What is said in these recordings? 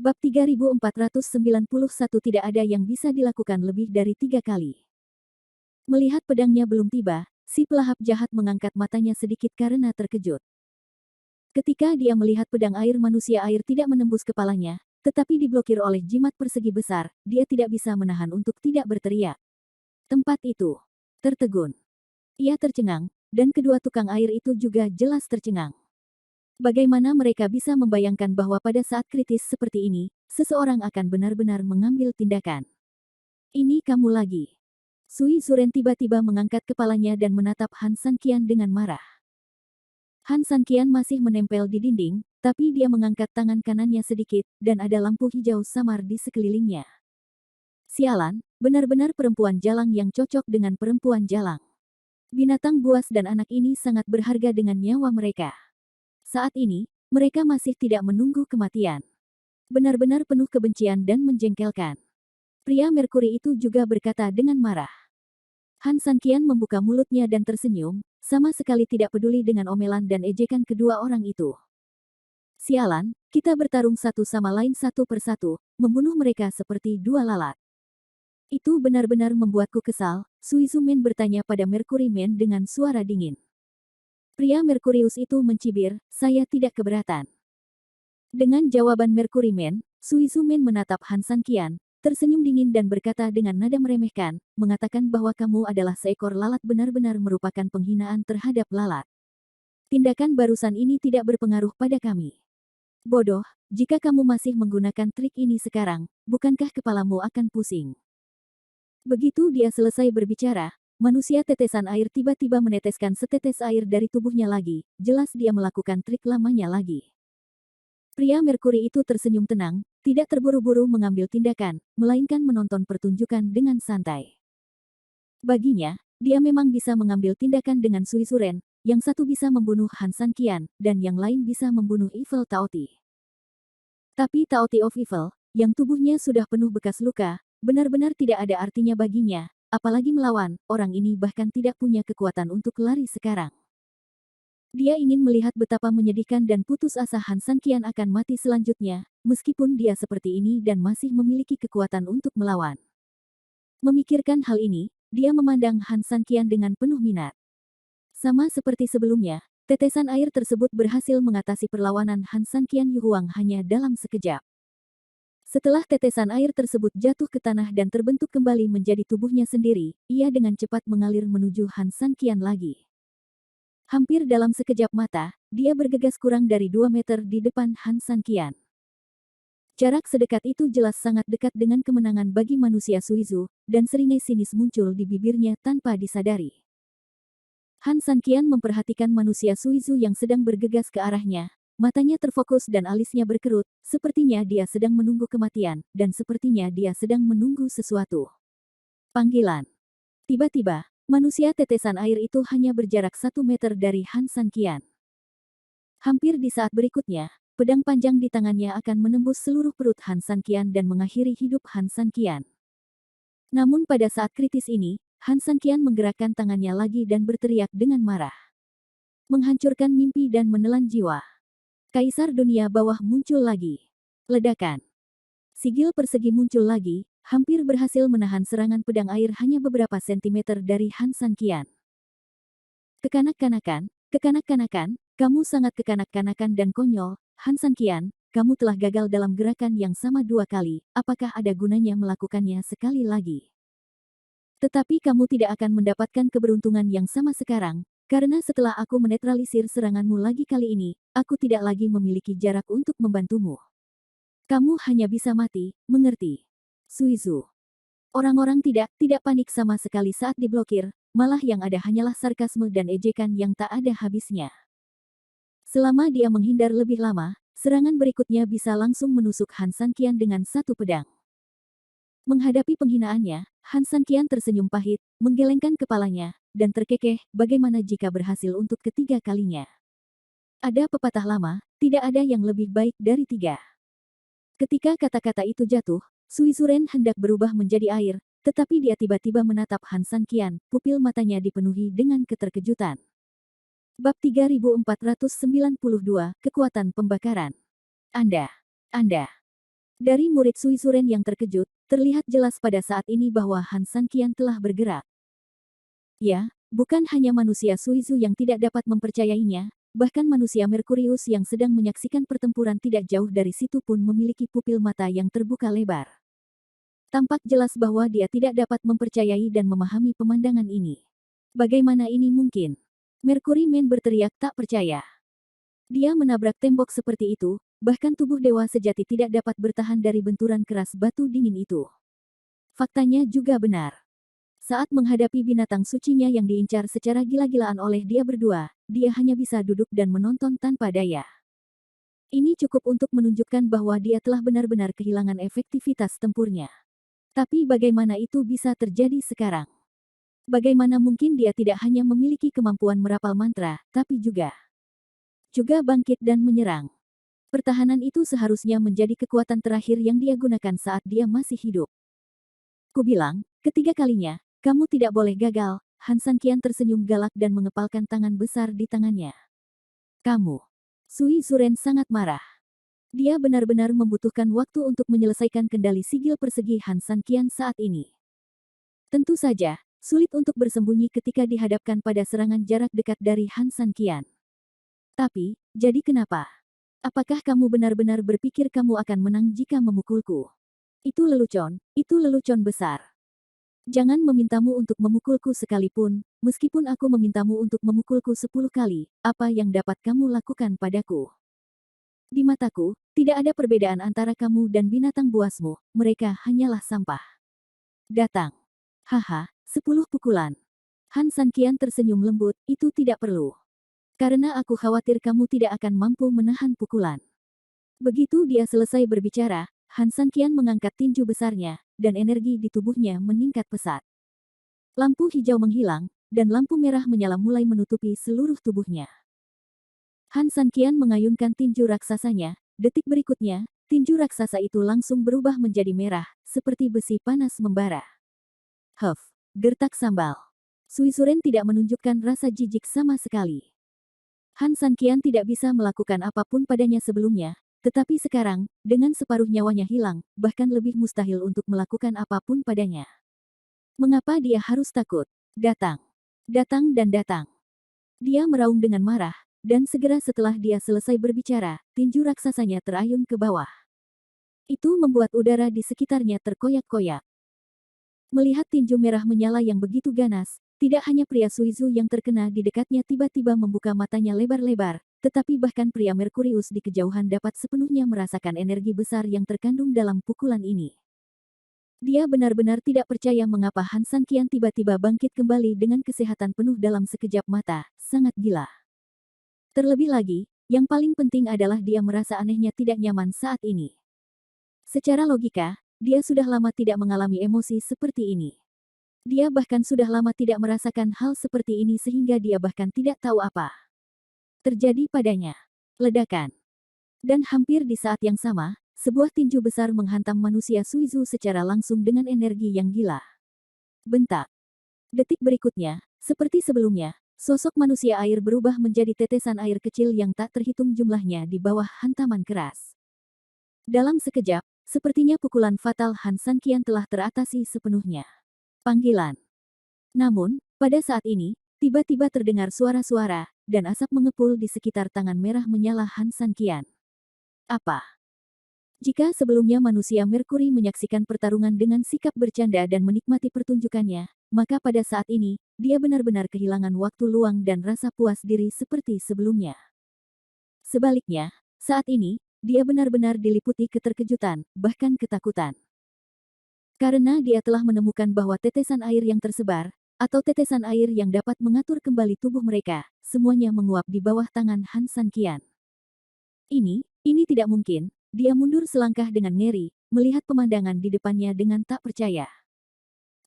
Bab 3491 tidak ada yang bisa dilakukan lebih dari 3 kali. Melihat pedangnya belum tiba, si pelahap jahat mengangkat matanya sedikit karena terkejut. Ketika dia melihat pedang air manusia air tidak menembus kepalanya, tetapi diblokir oleh jimat persegi besar, dia tidak bisa menahan untuk tidak berteriak. Tempat itu tertegun. Ia tercengang, dan kedua tukang air itu juga jelas tercengang. Bagaimana mereka bisa membayangkan bahwa pada saat kritis seperti ini, seseorang akan benar-benar mengambil tindakan? Ini kamu lagi. Sui Zuren tiba-tiba mengangkat kepalanya dan menatap Han Sanqian dengan marah. Han Sanqian masih menempel di dinding, tapi dia mengangkat tangan kanannya sedikit, dan ada lampu hijau samar di sekelilingnya. Sialan, benar-benar perempuan jalang yang cocok dengan perempuan jalang. Binatang buas dan anak ini sangat berharga dengan nyawa mereka. Saat ini, mereka masih tidak menunggu kematian. Benar-benar penuh kebencian dan menjengkelkan. Pria Merkuri itu juga berkata dengan marah. Han Sanqian membuka mulutnya dan tersenyum, sama sekali tidak peduli dengan omelan dan ejekan kedua orang itu. Sialan, kita bertarung satu sama lain satu persatu, membunuh mereka seperti dua lalat. Itu benar-benar membuatku kesal, Sui Zumen bertanya pada Mercury Man dengan suara dingin. Pria Merkurius itu mencibir, saya tidak keberatan. Dengan jawaban Mercury Man, Sui Zumen menatap Han Sanqian, tersenyum dingin dan berkata dengan nada meremehkan, mengatakan bahwa kamu adalah seekor lalat benar-benar merupakan penghinaan terhadap lalat. Tindakan barusan ini tidak berpengaruh pada kami. Bodoh, jika kamu masih menggunakan trik ini sekarang, bukankah kepalamu akan pusing? Begitu dia selesai berbicara, manusia tetesan air tiba-tiba meneteskan setetes air dari tubuhnya lagi, jelas dia melakukan trik lamanya lagi. Pria Merkuri itu tersenyum tenang, tidak terburu-buru mengambil tindakan, melainkan menonton pertunjukan dengan santai. Baginya, dia memang bisa mengambil tindakan dengan Sui Zuren, yang satu bisa membunuh Han Sanqian, dan yang lain bisa membunuh Evil Taoti. Tapi Taoti of Evil, yang tubuhnya sudah penuh bekas luka, benar-benar tidak ada artinya baginya, apalagi melawan, orang ini bahkan tidak punya kekuatan untuk lari sekarang. Dia ingin melihat betapa menyedihkan dan putus asa Han Sanqian akan mati selanjutnya, meskipun dia seperti ini dan masih memiliki kekuatan untuk melawan. Memikirkan hal ini, dia memandang Han Sanqian dengan penuh minat. Sama seperti sebelumnya, tetesan air tersebut berhasil mengatasi perlawanan Han Sanqian Yuhuang hanya dalam sekejap. Setelah tetesan air tersebut jatuh ke tanah dan terbentuk kembali menjadi tubuhnya sendiri, ia dengan cepat mengalir menuju Han Sanqian lagi. Hampir dalam sekejap mata, dia bergegas kurang dari 2 meter di depan Han Sanqian. Jarak sedekat itu jelas sangat dekat dengan kemenangan bagi manusia Suizu, dan seringai sinis muncul di bibirnya tanpa disadari. Han Sanqian memperhatikan manusia Suizu yang sedang bergegas ke arahnya. Matanya terfokus dan alisnya berkerut, sepertinya dia sedang menunggu kematian, dan sepertinya dia sedang menunggu sesuatu. Panggilan. Tiba-tiba, manusia tetesan air itu hanya berjarak 1 meter dari Han Sanqian. Hampir di saat berikutnya, pedang panjang di tangannya akan menembus seluruh perut Han Sanqian dan mengakhiri hidup Han Sanqian. Namun pada saat kritis ini, Han Sanqian menggerakkan tangannya lagi dan berteriak dengan marah. Menghancurkan mimpi dan menelan jiwa. Kaisar dunia bawah muncul lagi. Ledakan. Sigil persegi muncul lagi, hampir berhasil menahan serangan pedang air hanya beberapa sentimeter dari Han Sanqian. Kekanak-kanakan, kamu sangat kekanak-kanakan dan konyol, Han Sanqian, kamu telah gagal dalam gerakan yang sama 2 kali, apakah ada gunanya melakukannya sekali lagi? Tetapi kamu tidak akan mendapatkan keberuntungan yang sama sekarang, karena setelah aku menetralisir seranganmu lagi kali ini, aku tidak lagi memiliki jarak untuk membantumu. Kamu hanya bisa mati, mengerti? Suizu. Orang-orang tidak panik sama sekali saat diblokir, malah yang ada hanyalah sarkasme dan ejekan yang tak ada habisnya. Selama dia menghindar lebih lama, serangan berikutnya bisa langsung menusuk Han Sanqian dengan satu pedang. Menghadapi penghinaannya, Han Sanqian tersenyum pahit, menggelengkan kepalanya, dan terkekeh, bagaimana jika berhasil untuk ketiga kalinya. Ada pepatah lama, tidak ada yang lebih baik dari 3. Ketika kata-kata itu jatuh, Sui Zuren hendak berubah menjadi air, tetapi dia tiba-tiba menatap Han Sanqian, pupil matanya dipenuhi dengan keterkejutan. Bab 3492, Kekuatan Pembakaran. Anda. Dari murid Suisuren yang terkejut, terlihat jelas pada saat ini bahwa Han Sanqian telah bergerak. Ya, bukan hanya manusia Suizu yang tidak dapat mempercayainya, bahkan manusia Merkurius yang sedang menyaksikan pertempuran tidak jauh dari situ pun memiliki pupil mata yang terbuka lebar. Tampak jelas bahwa dia tidak dapat mempercayai dan memahami pemandangan ini. Bagaimana ini mungkin? Mercury Man berteriak tak percaya. Dia menabrak tembok seperti itu, bahkan tubuh dewa sejati tidak dapat bertahan dari benturan keras batu dingin itu. Faktanya juga benar. Saat menghadapi binatang sucinya yang diincar secara gila-gilaan oleh dia berdua, dia hanya bisa duduk dan menonton tanpa daya. Ini cukup untuk menunjukkan bahwa dia telah benar-benar kehilangan efektivitas tempurnya. Tapi bagaimana itu bisa terjadi sekarang? Bagaimana mungkin dia tidak hanya memiliki kemampuan merapal mantra, tapi juga bangkit dan menyerang. Pertahanan itu seharusnya menjadi kekuatan terakhir yang dia gunakan saat dia masih hidup. Kubilang, ketiga kalinya, kamu tidak boleh gagal. Han Sanqian tersenyum galak dan mengepalkan tangan besar di tangannya. Kamu. Sui Zuren sangat marah. Dia benar-benar membutuhkan waktu untuk menyelesaikan kendali sigil persegi Han Sanqian saat ini. Tentu saja, sulit untuk bersembunyi ketika dihadapkan pada serangan jarak dekat dari Han Sanqian. Tapi, jadi kenapa? Apakah kamu benar-benar berpikir kamu akan menang jika memukulku? Itu lelucon besar. Jangan memintamu untuk memukulku sekalipun, meskipun aku memintamu untuk memukulku 10 kali, apa yang dapat kamu lakukan padaku? Di mataku, tidak ada perbedaan antara kamu dan binatang buasmu, mereka hanyalah sampah. Datang. Haha, 10 pukulan. Han Sanqian tersenyum lembut, itu tidak perlu. Karena aku khawatir kamu tidak akan mampu menahan pukulan. Begitu dia selesai berbicara, Han Sanqian mengangkat tinju besarnya, dan energi di tubuhnya meningkat pesat. Lampu hijau menghilang, dan lampu merah menyala mulai menutupi seluruh tubuhnya. Han Sanqian mengayunkan tinju raksasanya, detik berikutnya, tinju raksasa itu langsung berubah menjadi merah, seperti besi panas membara. Huff, gertak sambal. Suisuren tidak menunjukkan rasa jijik sama sekali. Han Sanqian tidak bisa melakukan apapun padanya sebelumnya, tetapi sekarang, dengan separuh nyawanya hilang, bahkan lebih mustahil untuk melakukan apapun padanya. Mengapa dia harus takut? Datang. Datang dan datang. Dia meraung dengan marah, dan segera setelah dia selesai berbicara, tinju raksasanya terayun ke bawah. Itu membuat udara di sekitarnya terkoyak-koyak. Melihat tinju merah menyala yang begitu ganas, tidak hanya pria Suizu yang terkena di dekatnya tiba-tiba membuka matanya lebar-lebar, tetapi bahkan pria Merkurius di kejauhan dapat sepenuhnya merasakan energi besar yang terkandung dalam pukulan ini. Dia benar-benar tidak percaya mengapa Han Sanqian tiba-tiba bangkit kembali dengan kesehatan penuh dalam sekejap mata, sangat gila. Terlebih lagi, yang paling penting adalah dia merasa anehnya tidak nyaman saat ini. Secara logika, dia sudah lama tidak mengalami emosi seperti ini. Dia bahkan sudah lama tidak merasakan hal seperti ini sehingga dia bahkan tidak tahu apa terjadi padanya. Ledakan. Dan hampir di saat yang sama, sebuah tinju besar menghantam manusia Suizu secara langsung dengan energi yang gila. Bentak. Detik berikutnya, seperti sebelumnya, sosok manusia air berubah menjadi tetesan air kecil yang tak terhitung jumlahnya di bawah hantaman keras. Dalam sekejap, sepertinya pukulan fatal Han Sanqian telah teratasi sepenuhnya. Panggilan. Namun, pada saat ini, tiba-tiba terdengar suara-suara, dan asap mengepul di sekitar tangan merah menyala Han Sanqian. Apa? Jika sebelumnya manusia Merkuri menyaksikan pertarungan dengan sikap bercanda dan menikmati pertunjukannya, maka pada saat ini, dia benar-benar kehilangan waktu luang dan rasa puas diri seperti sebelumnya. Sebaliknya, saat ini, dia benar-benar diliputi keterkejutan, bahkan ketakutan. Karena dia telah menemukan bahwa tetesan air yang tersebar, atau tetesan air yang dapat mengatur kembali tubuh mereka, semuanya menguap di bawah tangan Han Sanqian. Ini tidak mungkin. Dia mundur selangkah dengan ngeri, melihat pemandangan di depannya dengan tak percaya.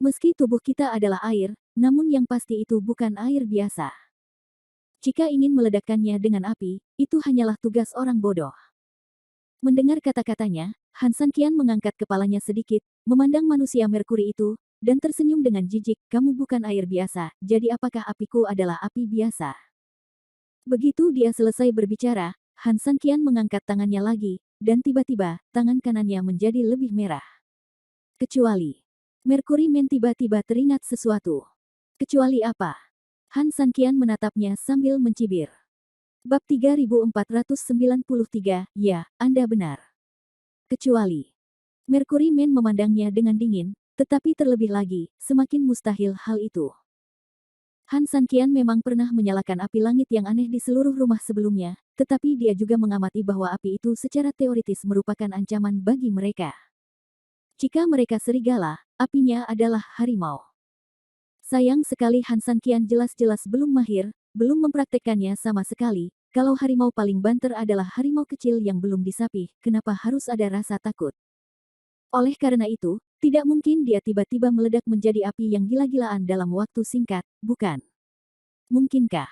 Meski tubuh kita adalah air, namun yang pasti itu bukan air biasa. Jika ingin meledakkannya dengan api, itu hanyalah tugas orang bodoh. Mendengar kata-katanya, Han Sanqian mengangkat kepalanya sedikit, memandang manusia Merkuri itu, dan tersenyum dengan jijik, kamu bukan air biasa, jadi apakah apiku adalah api biasa? Begitu dia selesai berbicara, Han Sanqian mengangkat tangannya lagi, dan tiba-tiba, tangan kanannya menjadi lebih merah. Kecuali. Merkuri Man tiba-tiba teringat sesuatu. Kecuali apa? Han Sanqian menatapnya sambil mencibir. Bab 3493, ya, Anda benar. Kecuali. Merkuri Man memandangnya dengan dingin, tetapi terlebih lagi, semakin mustahil hal itu. Han Sanqian memang pernah menyalakan api langit yang aneh di seluruh rumah sebelumnya, tetapi dia juga mengamati bahwa api itu secara teoritis merupakan ancaman bagi mereka. Jika mereka serigala, apinya adalah harimau. Sayang sekali Han Sanqian jelas-jelas belum mahir, belum mempraktekkannya sama sekali. Kalau harimau paling banter adalah harimau kecil yang belum disapih, kenapa harus ada rasa takut? Oleh karena itu, tidak mungkin dia tiba-tiba meledak menjadi api yang gila-gilaan dalam waktu singkat, bukan? Mungkinkah?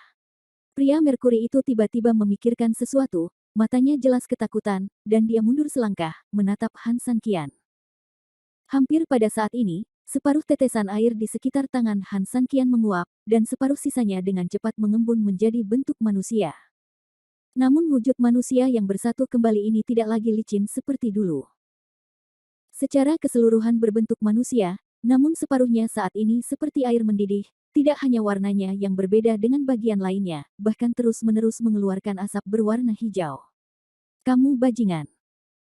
Pria Merkuri itu tiba-tiba memikirkan sesuatu, matanya jelas ketakutan, dan dia mundur selangkah, menatap Han Sanqian. Hampir pada saat ini, separuh tetesan air di sekitar tangan Han Sanqian menguap, dan separuh sisanya dengan cepat mengembun menjadi bentuk manusia. Namun wujud manusia yang bersatu kembali ini tidak lagi licin seperti dulu. Secara keseluruhan berbentuk manusia, namun separuhnya saat ini seperti air mendidih, tidak hanya warnanya yang berbeda dengan bagian lainnya, bahkan terus-menerus mengeluarkan asap berwarna hijau. Kamu bajingan.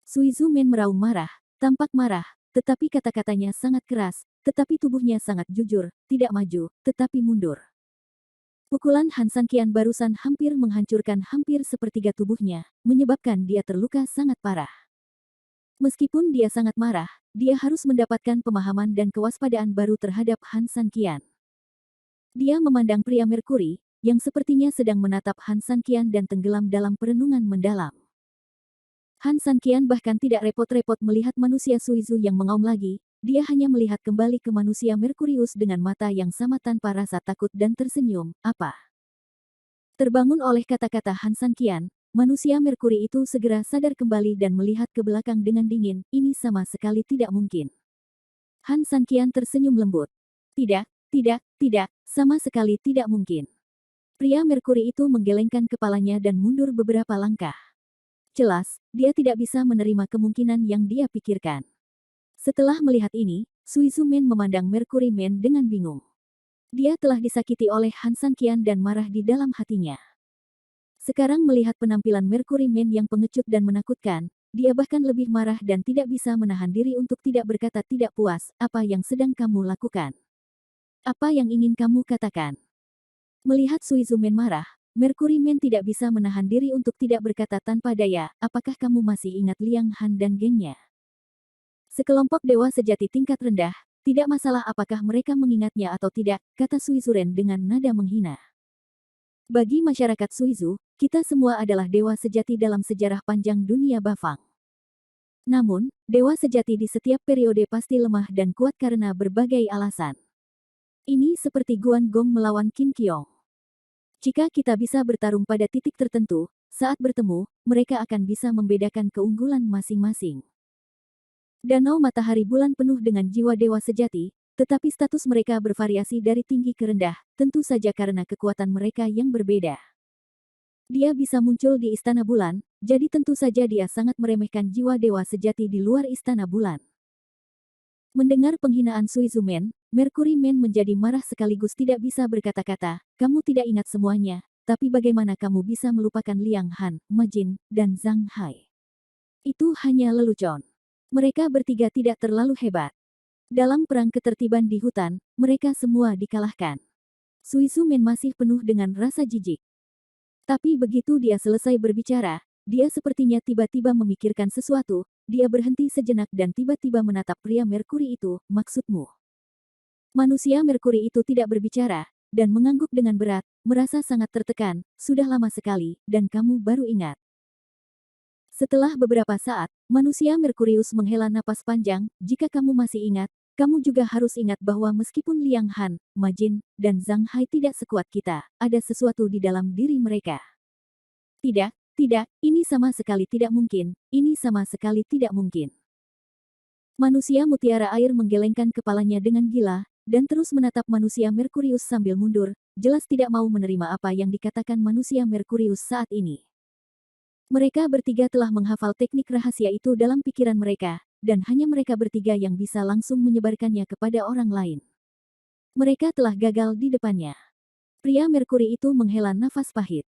Sui Zumen meraung marah, tampak marah, tetapi kata-katanya sangat keras, tetapi tubuhnya sangat jujur, tidak maju, tetapi mundur. Pukulan Han Sanqian barusan hampir menghancurkan hampir sepertiga tubuhnya, menyebabkan dia terluka sangat parah. Meskipun dia sangat marah, dia harus mendapatkan pemahaman dan kewaspadaan baru terhadap Han Sanqian. Dia memandang pria Merkuri, yang sepertinya sedang menatap Han Sanqian dan tenggelam dalam perenungan mendalam. Han Sanqian bahkan tidak repot-repot melihat manusia Suizu yang mengaum lagi, dia hanya melihat kembali ke manusia Merkurius dengan mata yang sama tanpa rasa takut dan tersenyum, apa? Terbangun oleh kata-kata Han Sanqian, manusia Merkuri itu segera sadar kembali dan melihat ke belakang dengan dingin, ini sama sekali tidak mungkin. Han Sanqian tersenyum lembut. Tidak, tidak, sama sekali tidak mungkin. Pria Merkuri itu menggelengkan kepalanya dan mundur beberapa langkah. Jelas, dia tidak bisa menerima kemungkinan yang dia pikirkan. Setelah melihat ini, Sui Zumen memandang Merkuri Man dengan bingung. Dia telah disakiti oleh Han Sanqian dan marah di dalam hatinya. Sekarang melihat penampilan Merkuri Man yang pengecut dan menakutkan, dia bahkan lebih marah dan tidak bisa menahan diri untuk tidak berkata tidak puas, apa yang sedang kamu lakukan? Apa yang ingin kamu katakan? Melihat Sui Zumen marah, Merkuri Man tidak bisa menahan diri untuk tidak berkata tanpa daya, apakah kamu masih ingat Liang Han dan gengnya? Sekelompok dewa sejati tingkat rendah, tidak masalah apakah mereka mengingatnya atau tidak, kata Sui Zuren dengan nada menghina. Bagi masyarakat Suizu, kita semua adalah dewa sejati dalam sejarah panjang dunia Bafang. Namun, dewa sejati di setiap periode pasti lemah dan kuat karena berbagai alasan. Ini seperti Guan Gong melawan Qin Qiong. Jika kita bisa bertarung pada titik tertentu, saat bertemu, mereka akan bisa membedakan keunggulan masing-masing. Danau matahari bulan penuh dengan jiwa dewa sejati, tetapi status mereka bervariasi dari tinggi ke rendah, tentu saja karena kekuatan mereka yang berbeda. Dia bisa muncul di istana bulan, jadi tentu saja dia sangat meremehkan jiwa dewa sejati di luar istana bulan. Mendengar penghinaan Sui Zumen, Merkuri Man menjadi marah sekaligus tidak bisa berkata-kata, kamu tidak ingat semuanya, tapi bagaimana kamu bisa melupakan Liang Han, Ma Jin, dan Zhang Hai? Itu hanya lelucon. Mereka bertiga tidak terlalu hebat. Dalam perang ketertiban di hutan, mereka semua dikalahkan. Sui Zumen masih penuh dengan rasa jijik. Tapi begitu dia selesai berbicara, dia sepertinya tiba-tiba memikirkan sesuatu, dia berhenti sejenak dan tiba-tiba menatap pria Merkuri itu, maksudmu? Manusia Merkuri itu tidak berbicara, dan mengangguk dengan berat, merasa sangat tertekan, sudah lama sekali, dan kamu baru ingat. Setelah beberapa saat, manusia Merkurius menghela napas panjang, jika kamu masih ingat, kamu juga harus ingat bahwa meskipun Liang Han, Ma Jin, dan Zhang Hai tidak sekuat kita, ada sesuatu di dalam diri mereka. Tidak, ini sama sekali tidak mungkin, ini sama sekali tidak mungkin. Manusia mutiara air menggelengkan kepalanya dengan gila, dan terus menatap manusia Merkurius sambil mundur, jelas tidak mau menerima apa yang dikatakan manusia Merkurius saat ini. Mereka bertiga telah menghafal teknik rahasia itu dalam pikiran mereka, dan hanya mereka bertiga yang bisa langsung menyebarkannya kepada orang lain. Mereka telah gagal di depannya. Pria Merkuri itu menghela nafas pahit.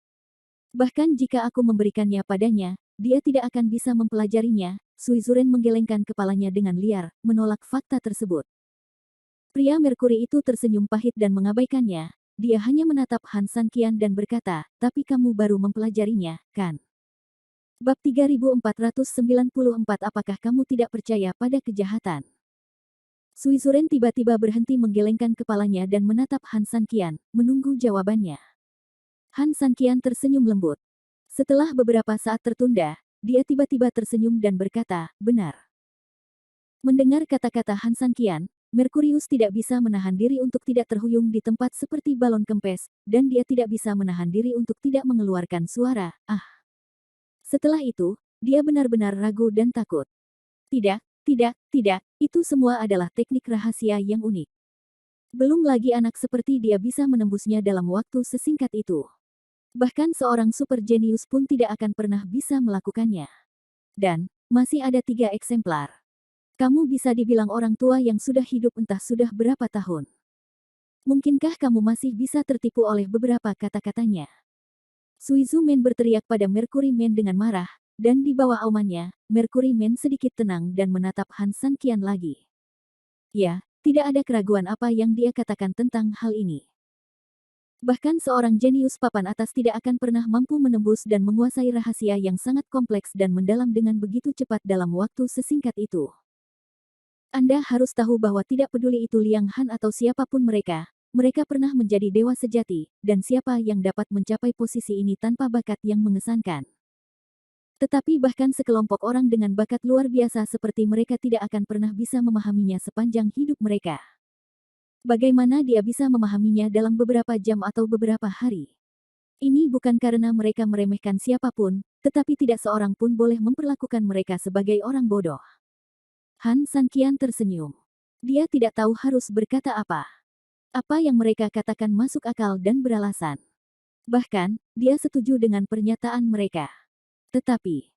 Bahkan jika aku memberikannya padanya, dia tidak akan bisa mempelajarinya. Suizuren menggelengkan kepalanya dengan liar, menolak fakta tersebut. Pria Merkuri itu tersenyum pahit dan mengabaikannya. Dia hanya menatap Han Sanqian dan berkata, tapi kamu baru mempelajarinya, kan? Bab 3494. Apakah kamu tidak percaya pada kejahatan? Suizuren tiba-tiba berhenti menggelengkan kepalanya dan menatap Han Sanqian, menunggu jawabannya. Han Sanqian tersenyum lembut. Setelah beberapa saat tertunda, dia tiba-tiba tersenyum dan berkata, benar. Mendengar kata-kata Han Sanqian, Merkurius tidak bisa menahan diri untuk tidak terhuyung di tempat seperti balon kempes, dan dia tidak bisa menahan diri untuk tidak mengeluarkan suara, ah. Setelah itu, dia benar-benar ragu dan takut. Tidak, tidak, itu semua adalah teknik rahasia yang unik. Belum lagi anak seperti dia bisa menembusnya dalam waktu sesingkat itu. Bahkan seorang super jenius pun tidak akan pernah bisa melakukannya. Dan, masih ada 3 eksemplar. Kamu bisa dibilang orang tua yang sudah hidup entah sudah berapa tahun. Mungkinkah kamu masih bisa tertipu oleh beberapa kata-katanya? Suizu Men berteriak pada Mercury Men dengan marah, dan di bawah aumannya, Mercury Men sedikit tenang dan menatap Han Sanqian lagi. Ya, tidak ada keraguan apa yang dia katakan tentang hal ini. Bahkan seorang jenius papan atas tidak akan pernah mampu menembus dan menguasai rahasia yang sangat kompleks dan mendalam dengan begitu cepat dalam waktu sesingkat itu. Anda harus tahu bahwa tidak peduli itu Liang Han atau siapapun mereka pernah menjadi dewa sejati, dan siapa yang dapat mencapai posisi ini tanpa bakat yang mengesankan. Tetapi bahkan sekelompok orang dengan bakat luar biasa seperti mereka tidak akan pernah bisa memahaminya sepanjang hidup mereka. Bagaimana dia bisa memahaminya dalam beberapa jam atau beberapa hari? Ini bukan karena mereka meremehkan siapapun, tetapi tidak seorang pun boleh memperlakukan mereka sebagai orang bodoh. Han Sanqian tersenyum. Dia tidak tahu harus berkata apa. Apa yang mereka katakan masuk akal dan beralasan. Bahkan, dia setuju dengan pernyataan mereka. Tetapi,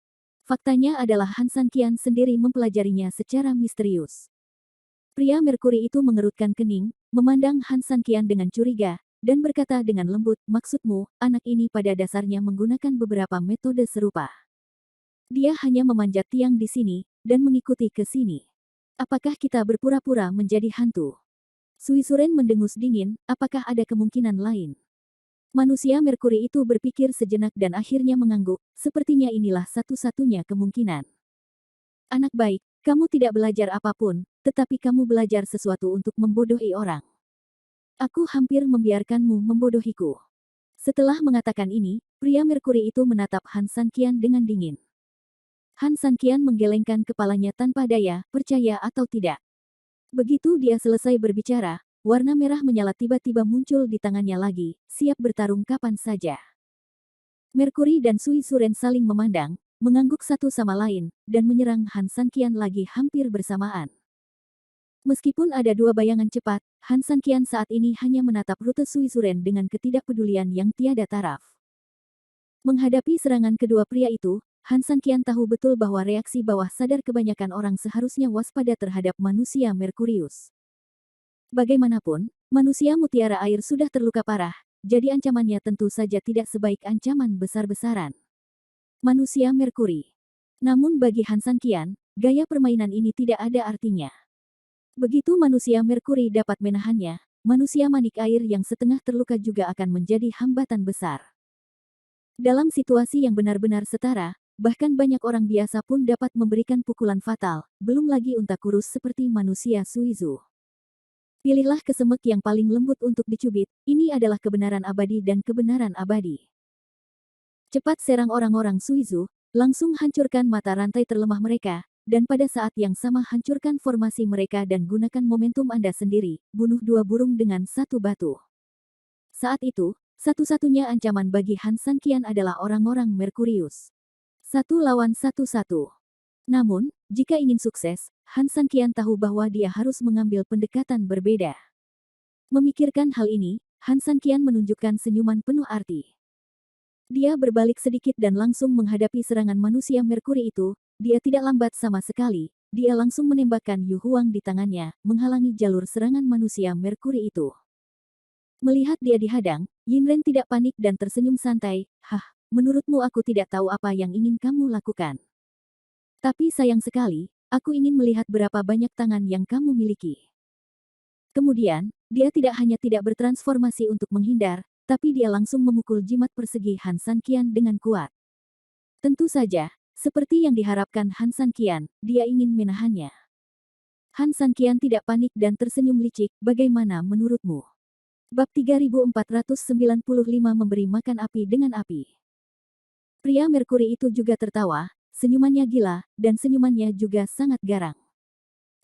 faktanya adalah Han Sanqian sendiri mempelajarinya secara misterius. Pria Merkuri itu mengerutkan kening, memandang Han Sanqian dengan curiga, dan berkata dengan lembut, maksudmu, anak ini pada dasarnya menggunakan beberapa metode serupa. Dia hanya memanjat tiang di sini, dan mengikuti ke sini. Apakah kita berpura-pura menjadi hantu? Suizuren mendengus dingin, apakah ada kemungkinan lain? Manusia Merkuri itu berpikir sejenak dan akhirnya mengangguk, sepertinya inilah satu-satunya kemungkinan. Anak baik, kamu tidak belajar apapun, tetapi kamu belajar sesuatu untuk membodohi orang. Aku hampir membiarkanmu membodohiku. Setelah mengatakan ini, pria Merkuri itu menatap Han Sanqian dengan dingin. Han Sanqian menggelengkan kepalanya tanpa daya, percaya atau tidak. Begitu dia selesai berbicara, warna merah menyala tiba-tiba muncul di tangannya lagi, siap bertarung kapan saja. Merkuri dan Suizuren saling memandang, mengangguk satu sama lain, dan menyerang Han Sanqian lagi hampir bersamaan. Meskipun ada dua bayangan cepat, Han Sanqian saat ini hanya menatap rute Suizuren dengan ketidakpedulian yang tiada taraf. Menghadapi serangan kedua pria itu, Han Sanqian tahu betul bahwa reaksi bawah sadar kebanyakan orang seharusnya waspada terhadap manusia Merkurius. Bagaimanapun, manusia mutiara air sudah terluka parah, jadi ancamannya tentu saja tidak sebaik ancaman besar-besaran. Manusia Merkuri. Namun bagi Han Sanqian, gaya permainan ini tidak ada artinya. Begitu manusia Merkuri dapat menahannya, manusia manik air yang setengah terluka juga akan menjadi hambatan besar. Dalam situasi yang benar-benar setara, bahkan banyak orang biasa pun dapat memberikan pukulan fatal, belum lagi unta kurus seperti manusia Suizu. Pilihlah kesemek yang paling lembut untuk dicubit, ini adalah kebenaran abadi dan kebenaran abadi. Cepat serang orang-orang Suizu, langsung hancurkan mata rantai terlemah mereka, dan pada saat yang sama hancurkan formasi mereka dan gunakan momentum Anda sendiri, bunuh dua burung dengan satu batu. Saat itu, satu-satunya ancaman bagi Han Sanqian adalah orang-orang Merkurius. 1 lawan 1. Namun, jika ingin sukses, Han Sanqian tahu bahwa dia harus mengambil pendekatan berbeda. Memikirkan hal ini, Han Sanqian menunjukkan senyuman penuh arti. Dia berbalik sedikit dan langsung menghadapi serangan manusia Merkuri itu. Dia tidak lambat sama sekali. Dia langsung menembakkan Yu Huang di tangannya, menghalangi jalur serangan manusia Merkuri itu. Melihat dia dihadang, Yinren tidak panik dan tersenyum santai. Hah, menurutmu aku tidak tahu apa yang ingin kamu lakukan. Tapi sayang sekali, aku ingin melihat berapa banyak tangan yang kamu miliki. Kemudian, dia tidak hanya tidak bertransformasi untuk menghindar, tapi dia langsung memukul jimat persegi Han San Qian dengan kuat. Tentu saja, seperti yang diharapkan Han San Qian, dia ingin menahannya. Han San Qian tidak panik dan tersenyum licik, bagaimana menurutmu? Bab 3495 memberi makan api dengan api. Pria Merkuri itu juga tertawa, senyumannya gila, dan senyumannya juga sangat garang.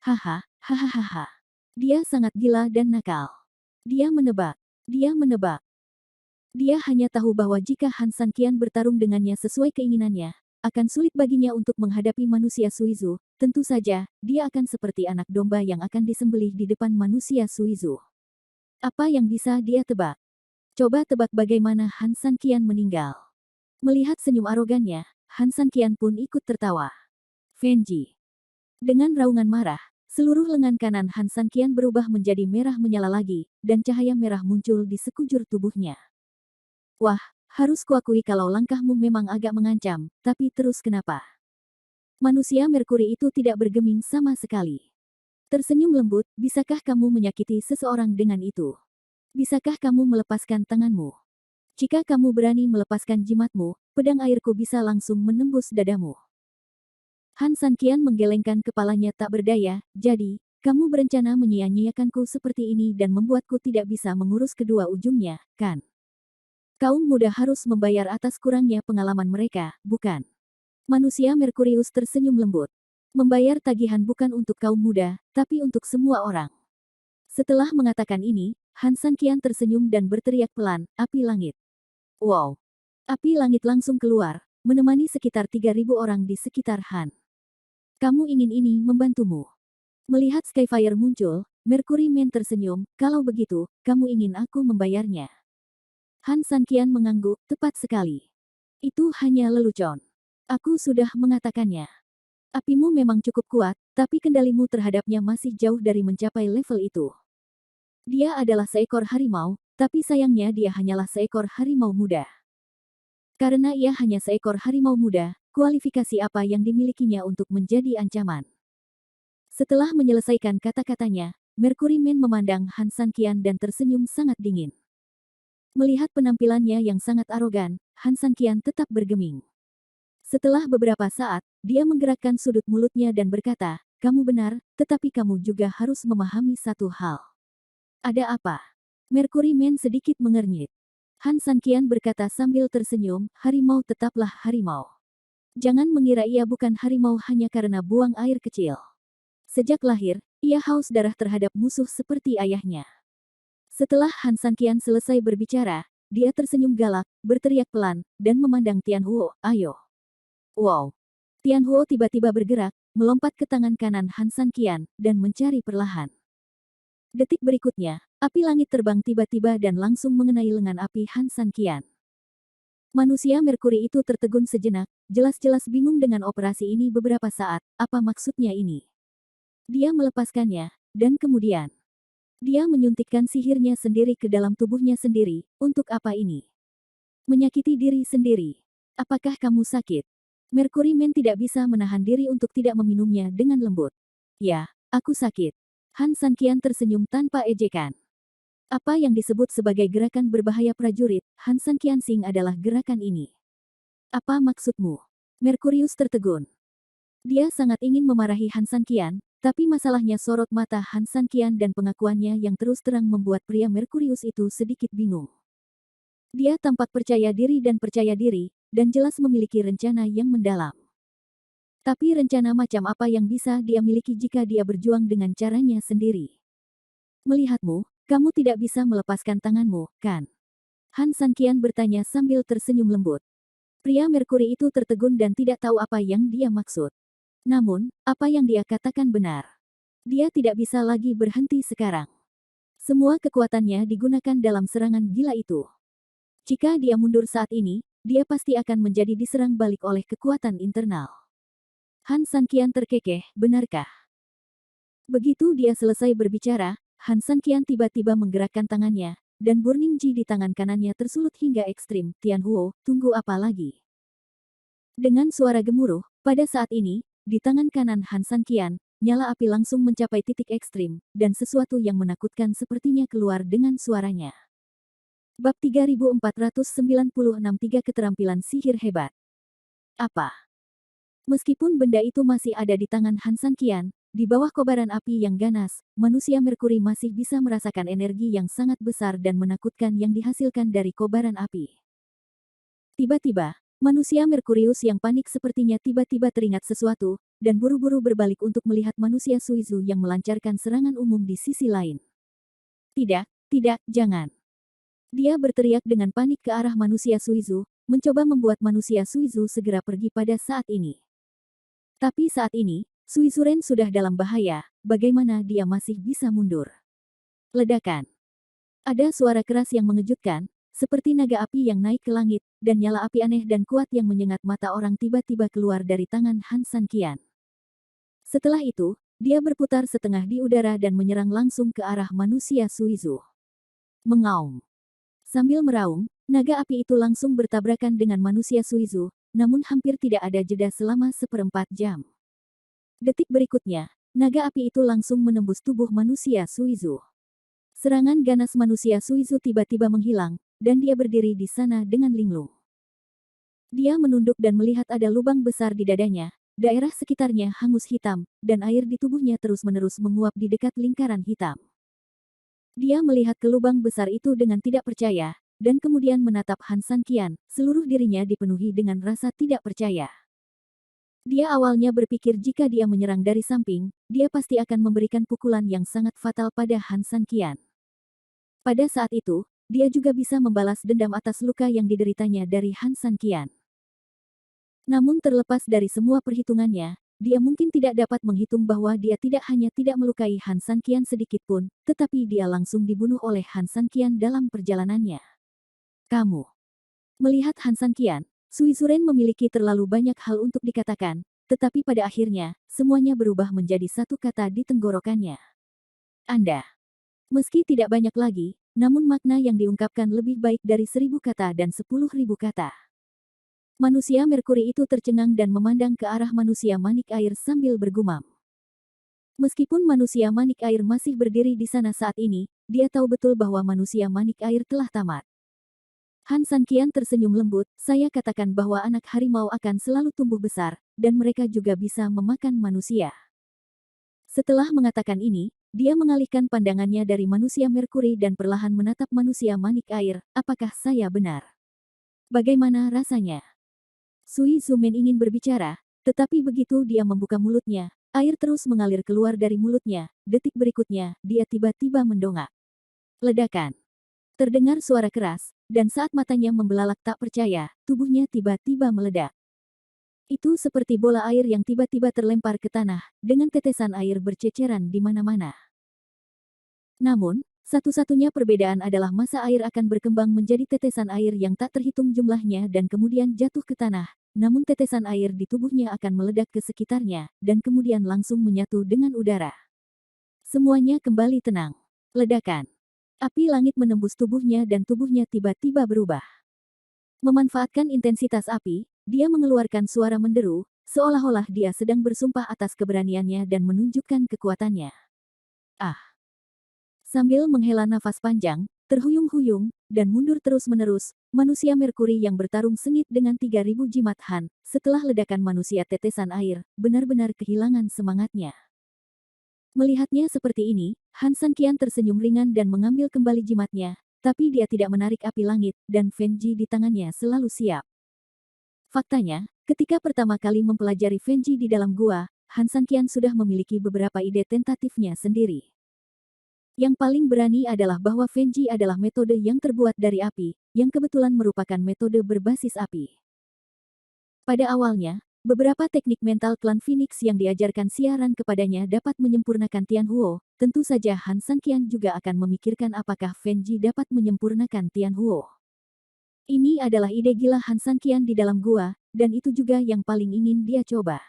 Haha, hahaha. Dia sangat gila dan nakal. Dia menebak. Dia menebak. Dia hanya tahu bahwa jika Han San Qian bertarung dengannya sesuai keinginannya, akan sulit baginya untuk menghadapi manusia Suizu. Tentu saja, dia akan seperti anak domba yang akan disembelih di depan manusia Suizu. Apa yang bisa dia tebak? Coba tebak bagaimana Han San Qian meninggal. Melihat senyum arogannya, Han San Qian pun ikut tertawa. Fenji. Dengan raungan marah, seluruh lengan kanan Han San Qian berubah menjadi merah menyala lagi, dan cahaya merah muncul di sekujur tubuhnya. Wah, harus kuakui kalau langkahmu memang agak mengancam, tapi terus kenapa? Manusia Merkuri itu tidak bergeming sama sekali. Tersenyum lembut, bisakah kamu menyakiti seseorang dengan itu? Bisakah kamu melepaskan tanganmu? Jika kamu berani melepaskan jimatmu, pedang airku bisa langsung menembus dadamu. Han San Qian menggelengkan kepalanya tak berdaya, jadi, kamu berencana menyia-nyiakanku seperti ini dan membuatku tidak bisa mengurus kedua ujungnya, kan? Kaum muda harus membayar atas kurangnya pengalaman mereka, bukan? Manusia Merkurius tersenyum lembut. Membayar tagihan bukan untuk kaum muda, tapi untuk semua orang. Setelah mengatakan ini, Han San Qian tersenyum dan berteriak pelan, api langit. Wow! Api langit langsung keluar, menemani sekitar 3.000 orang di sekitar Han. Kamu ingin ini membantumu. Melihat Skyfire muncul, Mercury Man tersenyum, kalau begitu, kamu ingin aku membayarnya. Han San Qian mengangguk, tepat sekali. Itu hanya lelucon. Aku sudah mengatakannya. Apimu memang cukup kuat, tapi kendalimu terhadapnya masih jauh dari mencapai level itu. Dia adalah seekor harimau, tapi sayangnya dia hanyalah seekor harimau muda. Karena ia hanya seekor harimau muda, kualifikasi apa yang dimilikinya untuk menjadi ancaman? Setelah menyelesaikan kata-katanya, Mercury Man memandang Han San Qian dan tersenyum sangat dingin. Melihat penampilannya yang sangat arogan, Han San Qian tetap bergeming. Setelah beberapa saat, dia menggerakkan sudut mulutnya dan berkata, kamu benar, tetapi kamu juga harus memahami satu hal. Ada apa? Mercury Man sedikit mengernyit. Han San Qian berkata sambil tersenyum, harimau tetaplah harimau. Jangan mengira ia bukan harimau hanya karena buang air kecil. Sejak lahir, ia haus darah terhadap musuh seperti ayahnya. Setelah Han San Qian selesai berbicara, dia tersenyum galak, berteriak pelan, dan memandang Tianhuo, ayo. Wow! Tianhuo tiba-tiba bergerak, melompat ke tangan kanan Han San Qian, dan mencari perlahan. Detik berikutnya, api langit terbang tiba-tiba dan langsung mengenai lengan api Han San Qian. Manusia Merkuri itu tertegun sejenak, jelas-jelas bingung dengan operasi ini beberapa saat, apa maksudnya ini? Dia melepaskannya, dan kemudian dia menyuntikkan sihirnya sendiri ke dalam tubuhnya sendiri. Untuk apa ini? Menyakiti diri sendiri. Apakah kamu sakit? Mercury Man tidak bisa menahan diri untuk tidak meminumnya dengan lembut. Ya, aku sakit. Han San Qian tersenyum tanpa ejekan. Apa yang disebut sebagai gerakan berbahaya prajurit, Han San Qian Sing adalah gerakan ini. Apa maksudmu? Merkurius tertegun. Dia sangat ingin memarahi Han San Qian, tapi masalahnya sorot mata Han San Qian dan pengakuannya yang terus terang membuat pria Merkurius itu sedikit bingung. Dia tampak percaya diri, dan jelas memiliki rencana yang mendalam. Tapi rencana macam apa yang bisa dia miliki jika dia berjuang dengan caranya sendiri? Melihatmu, kamu tidak bisa melepaskan tanganmu, kan? Han San Qian bertanya sambil tersenyum lembut. Pria Merkuri itu tertegun dan tidak tahu apa yang dia maksud. Namun, apa yang dia katakan benar. Dia tidak bisa lagi berhenti sekarang. Semua kekuatannya digunakan dalam serangan gila itu. Jika dia mundur saat ini, dia pasti akan menjadi diserang balik oleh kekuatan internal. Han Sanqian terkekeh, benarkah? Begitu dia selesai berbicara, Han Sanqian tiba-tiba menggerakkan tangannya, dan Burning Ji di tangan kanannya tersulut hingga ekstrim. Tianhuo, tunggu apa lagi? Dengan suara gemuruh, pada saat ini, di tangan kanan Han Sanqian, nyala api langsung mencapai titik ekstrim, dan sesuatu yang menakutkan sepertinya keluar dengan suaranya. Bab 3496 3 Keterampilan Sihir Hebat. Apa? Meskipun benda itu masih ada di tangan Han Sanqian, di bawah kobaran api yang ganas, manusia Merkuri masih bisa merasakan energi yang sangat besar dan menakutkan yang dihasilkan dari kobaran api. Tiba-tiba, manusia Merkurius yang panik sepertinya tiba-tiba teringat sesuatu, dan buru-buru berbalik untuk melihat manusia Suizu yang melancarkan serangan umum di sisi lain. Tidak, tidak, jangan. Dia berteriak dengan panik ke arah manusia Suizu, mencoba membuat manusia Suizu segera pergi pada saat ini. Tapi saat ini, Suizuren sudah dalam bahaya, bagaimana dia masih bisa mundur? Ledakan. Ada suara keras yang mengejutkan, seperti naga api yang naik ke langit, dan nyala api aneh dan kuat yang menyengat mata orang tiba-tiba keluar dari tangan Han Sanqian. Setelah itu, dia berputar setengah di udara dan menyerang langsung ke arah manusia Suizu. Mengaum. Sambil meraung, naga api itu langsung bertabrakan dengan manusia Suizu, namun hampir tidak ada jeda selama 1/4 jam. Detik berikutnya, naga api itu langsung menembus tubuh manusia Suizu. Serangan ganas manusia Suizu tiba-tiba menghilang, dan dia berdiri di sana dengan linglung. Dia menunduk dan melihat ada lubang besar di dadanya, daerah sekitarnya hangus hitam, dan air di tubuhnya terus-menerus menguap di dekat lingkaran hitam. Dia melihat ke lubang besar itu dengan tidak percaya, dan kemudian menatap Han Sanqian, seluruh dirinya dipenuhi dengan rasa tidak percaya. Dia awalnya berpikir jika dia menyerang dari samping, dia pasti akan memberikan pukulan yang sangat fatal pada Han Sanqian. Pada saat itu, dia juga bisa membalas dendam atas luka yang dideritanya dari Han Sanqian. Namun terlepas dari semua perhitungannya, dia mungkin tidak dapat menghitung bahwa dia tidak hanya tidak melukai Han Sanqian sedikit pun, tetapi dia langsung dibunuh oleh Han Sanqian dalam perjalanannya. Kamu. Melihat Han Sanqian, Suizuren memiliki terlalu banyak hal untuk dikatakan, tetapi pada akhirnya, semuanya berubah menjadi satu kata di tenggorokannya. Anda. Meski tidak banyak lagi, namun makna yang diungkapkan lebih baik dari 1000 kata dan 10.000 kata. Manusia Merkuri itu tercengang dan memandang ke arah manusia manik air sambil bergumam. Meskipun manusia manik air masih berdiri di sana saat ini, dia tahu betul bahwa manusia manik air telah tamat. Han Sanqian tersenyum lembut, saya katakan bahwa anak harimau akan selalu tumbuh besar, dan mereka juga bisa memakan manusia. Setelah mengatakan ini, dia mengalihkan pandangannya dari manusia Merkuri dan perlahan menatap manusia manik air, apakah saya benar? Bagaimana rasanya? Sui Zumen ingin berbicara, tetapi begitu dia membuka mulutnya, air terus mengalir keluar dari mulutnya, detik berikutnya, dia tiba-tiba mendongak. Ledakan. Terdengar suara keras, dan saat matanya membelalak tak percaya, tubuhnya tiba-tiba meledak. Itu seperti bola air yang tiba-tiba terlempar ke tanah, dengan tetesan air berceceran di mana-mana. Namun, satu-satunya perbedaan adalah massa air akan berkembang menjadi tetesan air yang tak terhitung jumlahnya dan kemudian jatuh ke tanah, namun tetesan air di tubuhnya akan meledak ke sekitarnya, dan kemudian langsung menyatu dengan udara. Semuanya kembali tenang. Ledakan. Api langit menembus tubuhnya dan tubuhnya tiba-tiba berubah. Memanfaatkan intensitas api, dia mengeluarkan suara menderu, seolah-olah dia sedang bersumpah atas keberaniannya dan menunjukkan kekuatannya. Ah! Sambil menghela nafas panjang, terhuyung-huyung, dan mundur terus-menerus, manusia Merkuri yang bertarung sengit dengan 3000 jimat Han, setelah ledakan manusia tetesan air, benar-benar kehilangan semangatnya. Melihatnya seperti ini, Han Sanqian tersenyum ringan dan mengambil kembali jimatnya, tapi dia tidak menarik api langit, dan Fenji di tangannya selalu siap. Faktanya, ketika pertama kali mempelajari Fenji di dalam gua, Han Sanqian sudah memiliki beberapa ide tentatifnya sendiri. Yang paling berani adalah bahwa Fenji adalah metode yang terbuat dari api, yang kebetulan merupakan metode berbasis api. Pada awalnya, beberapa teknik mental klan Phoenix yang diajarkan siaran kepadanya dapat menyempurnakan Tianhuo, tentu saja Han Sanqian juga akan memikirkan apakah Fenji dapat menyempurnakan Tianhuo. Ini adalah ide gila Han Sanqian di dalam gua, dan itu juga yang paling ingin dia coba.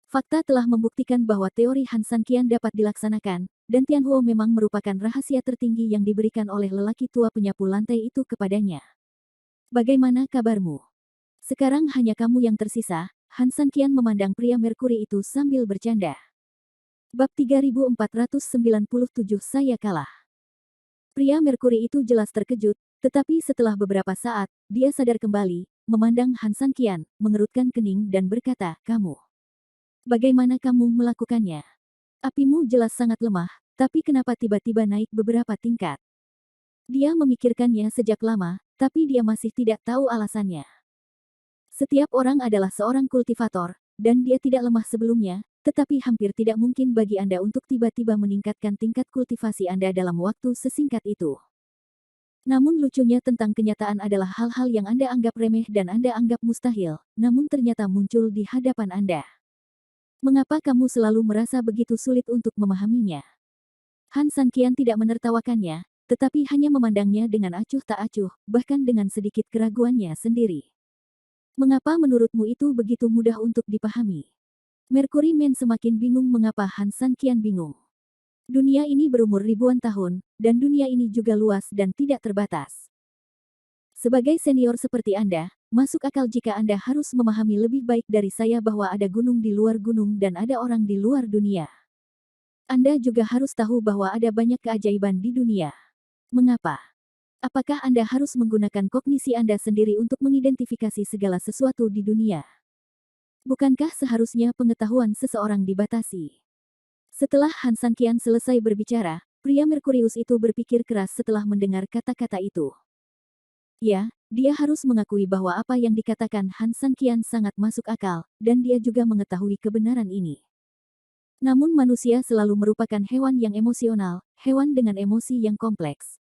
Fakta telah membuktikan bahwa teori Han Sanqian dapat dilaksanakan, dan Tianhuo memang merupakan rahasia tertinggi yang diberikan oleh lelaki tua penyapu lantai itu kepadanya. Bagaimana kabarmu? Sekarang hanya kamu yang tersisa. Han Sanqian memandang pria Merkuri itu sambil bercanda. Bab 3497 Saya kalah. Pria Merkuri itu jelas terkejut, tetapi setelah beberapa saat, dia sadar kembali, memandang Han Sanqian, mengerutkan kening dan berkata, "Kamu. Bagaimana kamu melakukannya? Apimu jelas sangat lemah, tapi kenapa tiba-tiba naik beberapa tingkat?" Dia memikirkannya sejak lama, tapi dia masih tidak tahu alasannya. Setiap orang adalah seorang kultivator, dan dia tidak lemah sebelumnya, tetapi hampir tidak mungkin bagi Anda untuk tiba-tiba meningkatkan tingkat kultivasi Anda dalam waktu sesingkat itu. Namun lucunya tentang kenyataan adalah hal-hal yang Anda anggap remeh dan Anda anggap mustahil, namun ternyata muncul di hadapan Anda. Mengapa kamu selalu merasa begitu sulit untuk memahaminya? Han Sanqian tidak menertawakannya, tetapi hanya memandangnya dengan acuh tak acuh, bahkan dengan sedikit keraguannya sendiri. Mengapa menurutmu itu begitu mudah untuk dipahami? Mercury Man semakin bingung mengapa Han Sanqian bingung. Dunia ini berumur ribuan tahun, dan dunia ini juga luas dan tidak terbatas. Sebagai senior seperti Anda, masuk akal jika Anda harus memahami lebih baik dari saya bahwa ada gunung di luar gunung dan ada orang di luar dunia. Anda juga harus tahu bahwa ada banyak keajaiban di dunia. Mengapa? Apakah Anda harus menggunakan kognisi Anda sendiri untuk mengidentifikasi segala sesuatu di dunia? Bukankah seharusnya pengetahuan seseorang dibatasi? Setelah Han Sanqian selesai berbicara, pria Merkurius itu berpikir keras setelah mendengar kata-kata itu. Ya, dia harus mengakui bahwa apa yang dikatakan Han Sanqian sangat masuk akal, dan dia juga mengetahui kebenaran ini. Namun manusia selalu merupakan hewan yang emosional, hewan dengan emosi yang kompleks.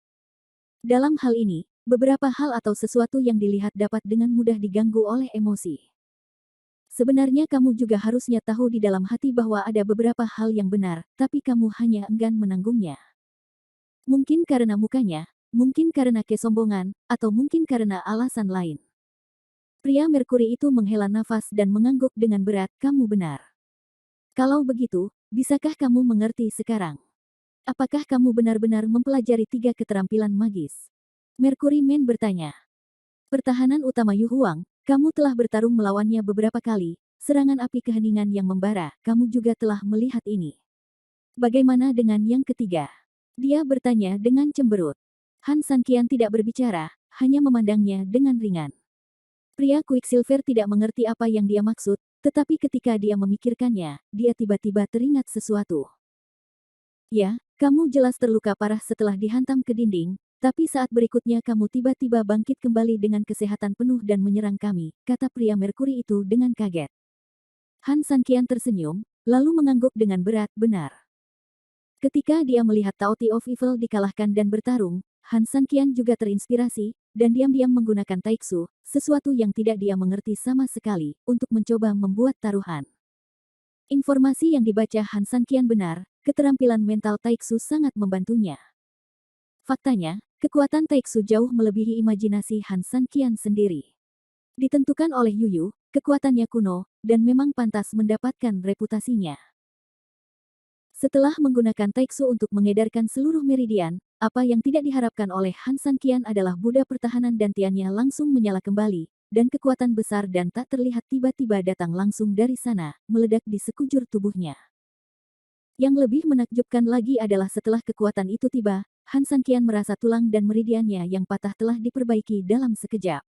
Dalam hal ini, beberapa hal atau sesuatu yang dilihat dapat dengan mudah diganggu oleh emosi. Sebenarnya kamu juga harusnya tahu di dalam hati bahwa ada beberapa hal yang benar, tapi kamu hanya enggan menanggungnya. Mungkin karena mukanya, mungkin karena kesombongan, atau mungkin karena alasan lain. Pria Merkuri itu menghela nafas dan mengangguk dengan berat, "Kamu benar. Kalau begitu, bisakah kamu mengerti sekarang? Apakah kamu benar-benar mempelajari 3 keterampilan magis?" Mercury Man bertanya. Pertahanan utama Yu Huang, kamu telah bertarung melawannya beberapa kali, serangan api keheningan yang membara, kamu juga telah melihat ini. Bagaimana dengan yang ketiga? Dia bertanya dengan cemberut. Han Sanqian tidak berbicara, hanya memandangnya dengan ringan. Pria Quicksilver tidak mengerti apa yang dia maksud, tetapi ketika dia memikirkannya, dia tiba-tiba teringat sesuatu. "Ya, kamu jelas terluka parah setelah dihantam ke dinding, tapi saat berikutnya kamu tiba-tiba bangkit kembali dengan kesehatan penuh dan menyerang kami," kata pria Merkuri itu dengan kaget. Han Sanqian tersenyum, lalu mengangguk dengan berat, "Benar." Ketika dia melihat Taoti of Evil dikalahkan dan bertarung, Han Sanqian juga terinspirasi, dan diam-diam menggunakan Taiksu, sesuatu yang tidak dia mengerti sama sekali, untuk mencoba membuat taruhan. Informasi yang dibaca Han Sanqian benar, keterampilan mental Taiksu sangat membantunya. Faktanya, kekuatan Taiksu jauh melebihi imajinasi Han Sanqian sendiri. Ditentukan oleh Yuyu, kekuatannya kuno, dan memang pantas mendapatkan reputasinya. Setelah menggunakan Taiksu untuk mengedarkan seluruh meridian, apa yang tidak diharapkan oleh Han Sanqian adalah Buddha pertahanan dantiannya langsung menyala kembali, dan kekuatan besar dan tak terlihat tiba-tiba datang langsung dari sana, meledak di sekujur tubuhnya. Yang lebih menakjubkan lagi adalah setelah kekuatan itu tiba, Han Sanqian merasa tulang dan meridiannya yang patah telah diperbaiki dalam sekejap.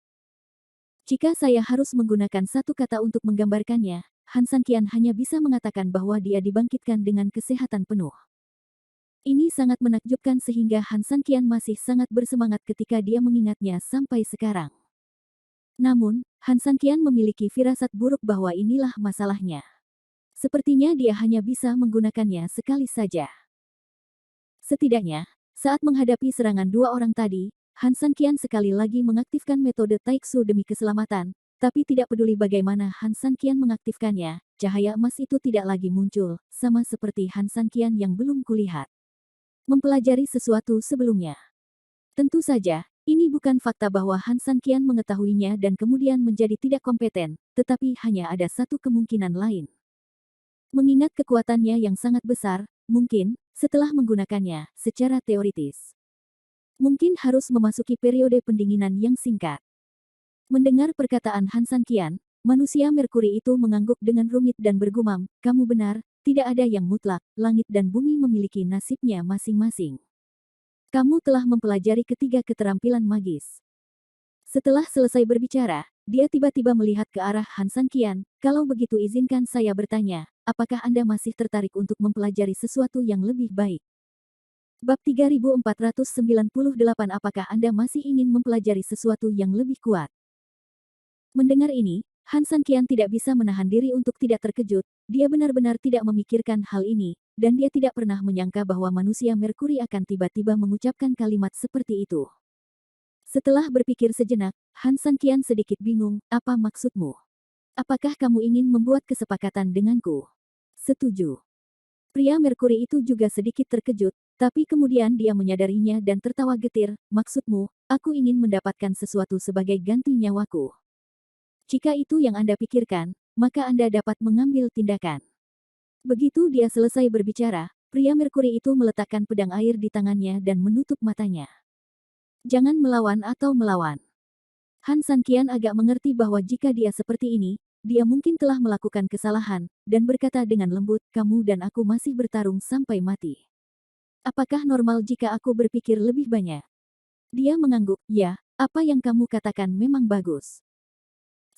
Jika saya harus menggunakan satu kata untuk menggambarkannya, Han Sanqian hanya bisa mengatakan bahwa dia dibangkitkan dengan kesehatan penuh. Ini sangat menakjubkan sehingga Han Sanqian masih sangat bersemangat ketika dia mengingatnya sampai sekarang. Namun, Han Sanqian memiliki firasat buruk bahwa inilah masalahnya. Sepertinya dia hanya bisa menggunakannya sekali saja. Setidaknya, saat menghadapi serangan dua orang tadi, Han Sanqian sekali lagi mengaktifkan metode Taiksu demi keselamatan, tapi tidak peduli bagaimana Han Sanqian mengaktifkannya, cahaya emas itu tidak lagi muncul, sama seperti Han Sanqian yang belum kulihat. Mempelajari sesuatu sebelumnya. Tentu saja, Ini bukan fakta bahwa Han San Qian mengetahuinya dan kemudian menjadi tidak kompeten, tetapi hanya ada satu kemungkinan lain. Mengingat kekuatannya yang sangat besar, mungkin, setelah menggunakannya, secara teoritis, mungkin harus memasuki periode pendinginan yang singkat. Mendengar perkataan Han San Qian, manusia Merkuri itu mengangguk dengan rumit dan bergumam, kamu benar, tidak ada yang mutlak, langit dan bumi memiliki nasibnya masing-masing. Kamu telah mempelajari ketiga keterampilan magis. Setelah selesai berbicara, dia tiba-tiba melihat ke arah Han San Qian, kalau begitu izinkan saya bertanya, apakah Anda masih tertarik untuk mempelajari sesuatu yang lebih baik? Bab 3498 Apakah Anda masih ingin mempelajari sesuatu yang lebih kuat? Mendengar ini, Han San Qian tidak bisa menahan diri untuk tidak terkejut, dia benar-benar tidak memikirkan hal ini, dan dia tidak pernah menyangka bahwa manusia Merkuri akan tiba-tiba mengucapkan kalimat seperti itu. Setelah berpikir sejenak, Han San Qian sedikit bingung, apa maksudmu? Apakah kamu ingin membuat kesepakatan denganku? Setuju. Pria Merkuri itu juga sedikit terkejut, tapi kemudian dia menyadarinya dan tertawa getir, maksudmu, aku ingin mendapatkan sesuatu sebagai ganti nyawaku. Jika itu yang Anda pikirkan, maka Anda dapat mengambil tindakan. Begitu dia selesai berbicara, pria Merkuri itu meletakkan pedang air di tangannya dan menutup matanya. Jangan melawan atau melawan. Han San Qian agak mengerti bahwa jika dia seperti ini, dia mungkin telah melakukan kesalahan, dan berkata dengan lembut, kamu dan aku masih bertarung sampai mati. Apakah normal jika aku berpikir lebih banyak? Dia mengangguk, ya, apa yang kamu katakan memang bagus.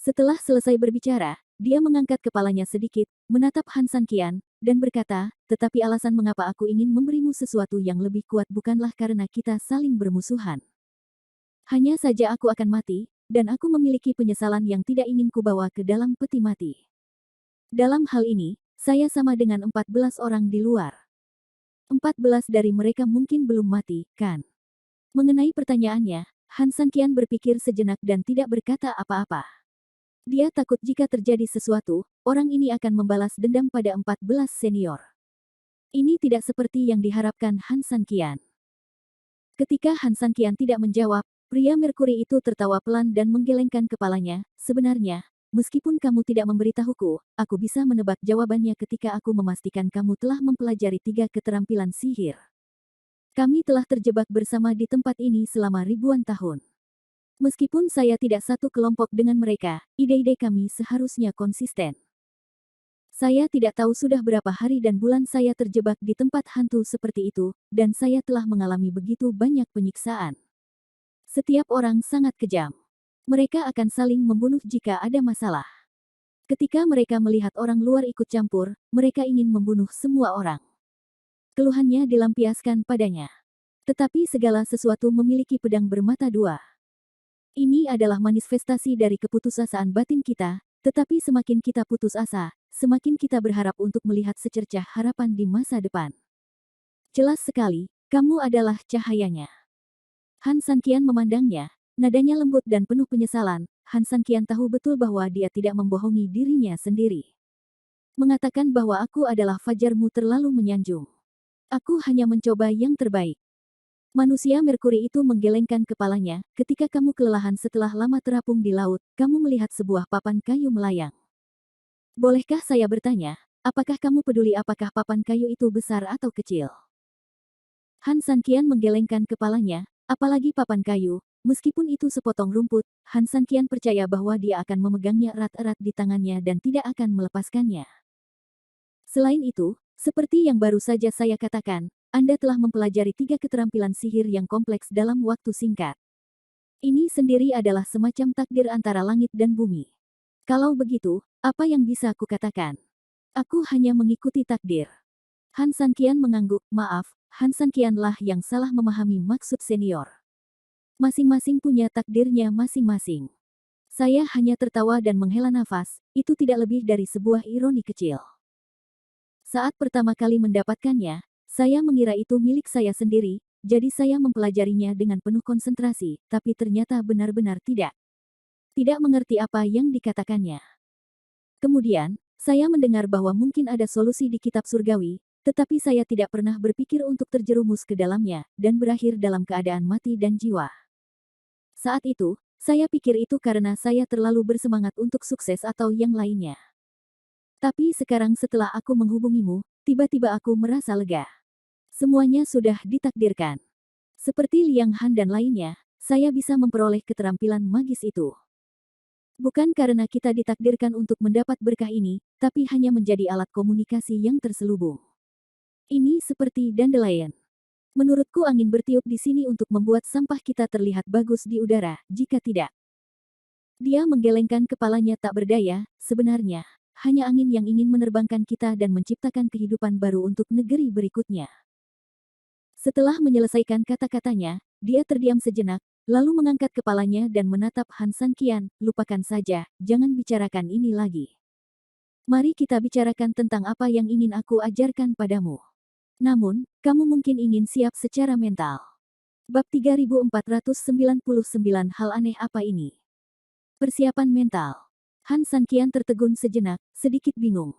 Setelah selesai berbicara, dia mengangkat kepalanya sedikit, menatap Han San Qian, dan berkata, tetapi alasan mengapa aku ingin memberimu sesuatu yang lebih kuat bukanlah karena kita saling bermusuhan. Hanya saja aku akan mati, dan aku memiliki penyesalan yang tidak ingin kubawa ke dalam peti mati. Dalam hal ini, saya sama dengan 14 orang di luar. 14 dari mereka mungkin belum mati, kan? Mengenai pertanyaannya, Han San Qian berpikir sejenak dan tidak berkata apa-apa. Dia takut jika terjadi sesuatu, orang ini akan membalas dendam pada 14 senior. Ini tidak seperti yang diharapkan Han San Qian. Ketika Han San Qian tidak menjawab, pria Merkuri itu tertawa pelan dan menggelengkan kepalanya. Sebenarnya, meskipun kamu tidak memberitahuku, aku bisa menebak jawabannya ketika aku memastikan kamu telah mempelajari 3 keterampilan sihir. Kami telah terjebak bersama di tempat ini selama ribuan tahun. Meskipun saya tidak satu kelompok dengan mereka, ide-ide kami seharusnya konsisten. Saya tidak tahu sudah berapa hari dan bulan saya terjebak di tempat hantu seperti itu, dan saya telah mengalami begitu banyak penyiksaan. Setiap orang sangat kejam. Mereka akan saling membunuh jika ada masalah. Ketika mereka melihat orang luar ikut campur, mereka ingin membunuh semua orang. Keluhannya dilampiaskan padanya. Tetapi segala sesuatu memiliki pedang bermata dua. Ini adalah manifestasi dari keputusasaan batin kita, tetapi semakin kita putus asa, semakin kita berharap untuk melihat secercah harapan di masa depan. Jelas sekali, kamu adalah cahayanya. Han San Qian memandangnya, nadanya lembut dan penuh penyesalan. Han San Qian tahu betul bahwa dia tidak membohongi dirinya sendiri. Mengatakan bahwa aku adalah fajarmu terlalu menyanjung. Aku hanya mencoba yang terbaik. Manusia Merkuri itu menggelengkan kepalanya, ketika kamu kelelahan setelah lama terapung di laut, kamu melihat sebuah papan kayu melayang. Bolehkah saya bertanya, apakah kamu peduli apakah papan kayu itu besar atau kecil? Han San Qian menggelengkan kepalanya, apalagi papan kayu, meskipun itu sepotong rumput, Han San Qian percaya bahwa dia akan memegangnya erat-erat di tangannya dan tidak akan melepaskannya. Selain itu, seperti yang baru saja saya katakan, Anda telah mempelajari 3 keterampilan sihir yang kompleks dalam waktu singkat. Ini sendiri adalah semacam takdir antara langit dan bumi. Kalau begitu, apa yang bisa aku katakan? Aku hanya mengikuti takdir. Han San Qian mengangguk, maaf, Han San Qian lah yang salah memahami maksud senior. Masing-masing punya takdirnya masing-masing. Saya hanya tertawa dan menghela nafas, itu tidak lebih dari sebuah ironi kecil. Saat pertama kali mendapatkannya, saya mengira itu milik saya sendiri, jadi saya mempelajarinya dengan penuh konsentrasi, tapi ternyata benar-benar tidak. Tidak mengerti apa yang dikatakannya. Kemudian, saya mendengar bahwa mungkin ada solusi di kitab surgawi, tetapi saya tidak pernah berpikir untuk terjerumus ke dalamnya, dan berakhir dalam keadaan mati dan jiwa. Saat itu, saya pikir itu karena saya terlalu bersemangat untuk sukses atau yang lainnya. Tapi sekarang setelah aku menghubungimu, tiba-tiba aku merasa lega. Semuanya sudah ditakdirkan. Seperti Liang Han dan lainnya, saya bisa memperoleh keterampilan magis itu. Bukan karena kita ditakdirkan untuk mendapat berkah ini, tapi hanya menjadi alat komunikasi yang terselubung. Ini seperti dandelion. Menurutku angin bertiup di sini untuk membuat sampah kita terlihat bagus di udara, jika tidak. Dia menggelengkan kepalanya tak berdaya, sebenarnya, hanya angin yang ingin menerbangkan kita dan menciptakan kehidupan baru untuk negeri berikutnya. Setelah menyelesaikan kata-katanya, dia terdiam sejenak, lalu mengangkat kepalanya dan menatap Han San Qian, lupakan saja, jangan bicarakan ini lagi. Mari kita bicarakan tentang apa yang ingin aku ajarkan padamu. Namun, kamu mungkin ingin siap secara mental. Bab 3499 Hal aneh apa ini? Persiapan mental. Han San Qian tertegun sejenak, sedikit bingung.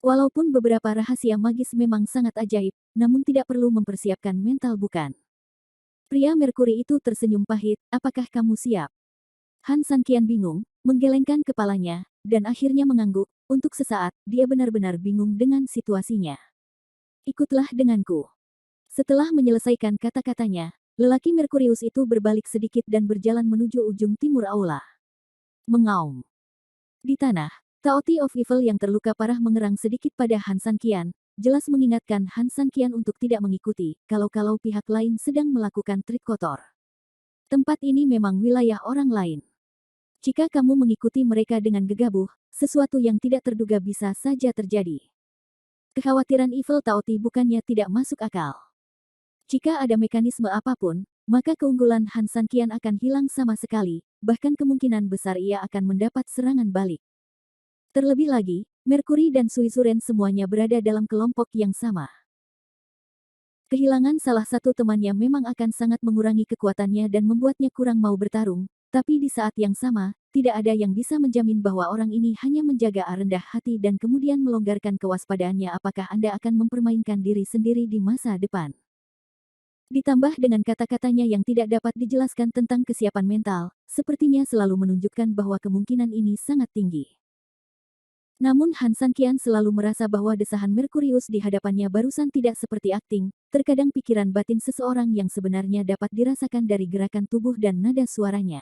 Walaupun beberapa rahasia magis memang sangat ajaib, namun tidak perlu mempersiapkan mental bukan? Pria Merkuri itu tersenyum pahit, apakah kamu siap? Han San Qian bingung, menggelengkan kepalanya, dan akhirnya mengangguk. Untuk sesaat, dia benar-benar bingung dengan situasinya. Ikutlah denganku. Setelah menyelesaikan kata-katanya, lelaki Merkurius itu berbalik sedikit dan berjalan menuju ujung timur aula. Mengaum. Di tanah, Taoti of Evil yang terluka parah mengerang sedikit pada Han San Qian, jelas mengingatkan Han San Qian untuk tidak mengikuti, kalau-kalau pihak lain sedang melakukan trik kotor. Tempat ini memang wilayah orang lain. Jika kamu mengikuti mereka dengan gegabah, sesuatu yang tidak terduga bisa saja terjadi. Kekhawatiran Evil Taoti bukannya tidak masuk akal. Jika ada mekanisme apapun, maka keunggulan Han San Qian akan hilang sama sekali, bahkan kemungkinan besar ia akan mendapat serangan balik. Terlebih lagi, Merkuri dan Suizuren semuanya berada dalam kelompok yang sama. Kehilangan salah satu temannya memang akan sangat mengurangi kekuatannya dan membuatnya kurang mau bertarung, tapi di saat yang sama, tidak ada yang bisa menjamin bahwa orang ini hanya menjaga rendah hati dan kemudian melonggarkan kewaspadaannya. Apakah Anda akan mempermainkan diri sendiri di masa depan? Ditambah dengan kata-katanya yang tidak dapat dijelaskan tentang kesiapan mental, sepertinya selalu menunjukkan bahwa kemungkinan ini sangat tinggi. Namun Han San Qian selalu merasa bahwa desahan Merkurius di hadapannya barusan tidak seperti akting, terkadang pikiran batin seseorang yang sebenarnya dapat dirasakan dari gerakan tubuh dan nada suaranya.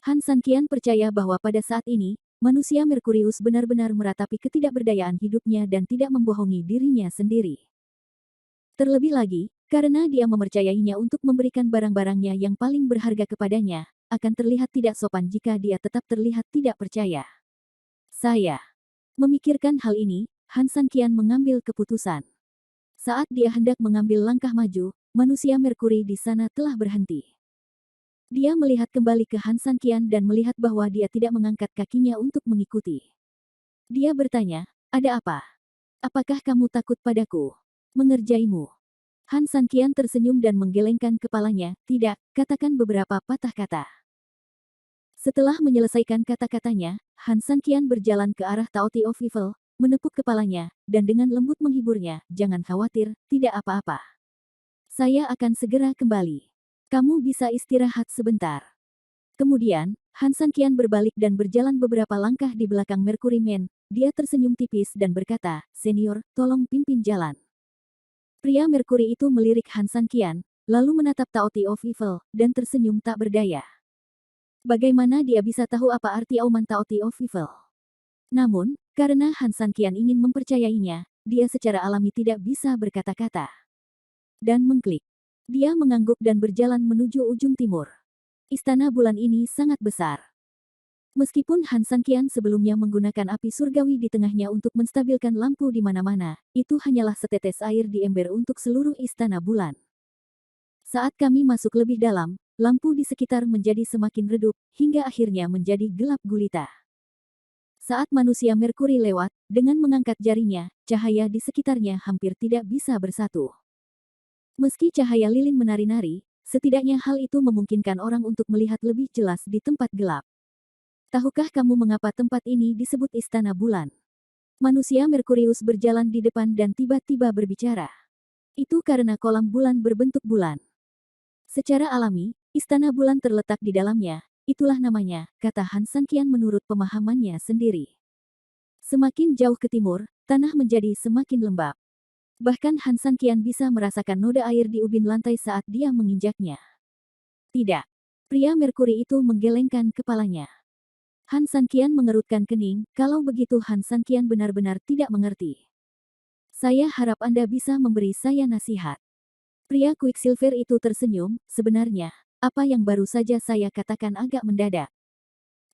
Han San Qian percaya bahwa pada saat ini, manusia Merkurius benar-benar meratapi ketidakberdayaan hidupnya dan tidak membohongi dirinya sendiri. Terlebih lagi, karena dia mempercayainya untuk memberikan barang-barangnya yang paling berharga kepadanya, akan terlihat tidak sopan jika dia tetap terlihat tidak percaya. Saya memikirkan hal ini, Han San Qian mengambil keputusan. Saat dia hendak mengambil langkah maju, manusia Merkuri di sana telah berhenti. Dia melihat kembali ke Han San Qian dan melihat bahwa dia tidak mengangkat kakinya untuk mengikuti. Dia bertanya, ada apa? Apakah kamu takut padaku? Mengerjaimu. Han San Qian tersenyum dan menggelengkan kepalanya, tidak, katakan beberapa patah kata. Setelah menyelesaikan kata-katanya, Han San Qian berjalan ke arah Taoti of Evil, menepuk kepalanya, dan dengan lembut menghiburnya, jangan khawatir, tidak apa-apa. Saya akan segera kembali. Kamu bisa istirahat sebentar. Kemudian, Han San Qian berbalik dan berjalan beberapa langkah di belakang Mercury Man. Dia tersenyum tipis dan berkata, "Senior, tolong pimpin jalan." Pria Merkuri itu melirik Han San Qian, lalu menatap Taoti of Evil, dan tersenyum tak berdaya. Bagaimana dia bisa tahu apa arti auman Taoti of Evil? Namun, karena Han San Qian ingin mempercayainya, dia secara alami tidak bisa berkata-kata. Dan mengklik. Dia mengangguk dan berjalan menuju ujung timur. Istana bulan ini sangat besar. Meskipun Han San Qian sebelumnya menggunakan api surgawi di tengahnya untuk menstabilkan lampu di mana-mana, itu hanyalah setetes air di ember untuk seluruh istana bulan. Saat kami masuk lebih dalam, lampu di sekitar menjadi semakin redup, hingga akhirnya menjadi gelap gulita. Saat manusia Merkuri lewat, dengan mengangkat jarinya, cahaya di sekitarnya hampir tidak bisa bersatu. Meski cahaya lilin menari-nari, setidaknya hal itu memungkinkan orang untuk melihat lebih jelas di tempat gelap. Tahukah kamu mengapa tempat ini disebut Istana Bulan? Manusia Merkurius berjalan di depan dan tiba-tiba berbicara. Itu karena kolam bulan berbentuk bulan. Secara alami, Istana bulan terletak di dalamnya, itulah namanya, kata Han Sanqian menurut pemahamannya sendiri. Semakin jauh ke timur, tanah menjadi semakin lembab. Bahkan Han Sanqian bisa merasakan noda air di ubin lantai saat dia menginjaknya. Tidak. Pria Merkuri itu menggelengkan kepalanya. Han Sanqian mengerutkan kening, kalau begitu Han Sanqian benar-benar tidak mengerti. Saya harap Anda bisa memberi saya nasihat. Pria Quicksilver itu tersenyum, sebenarnya, apa yang baru saja saya katakan agak mendadak.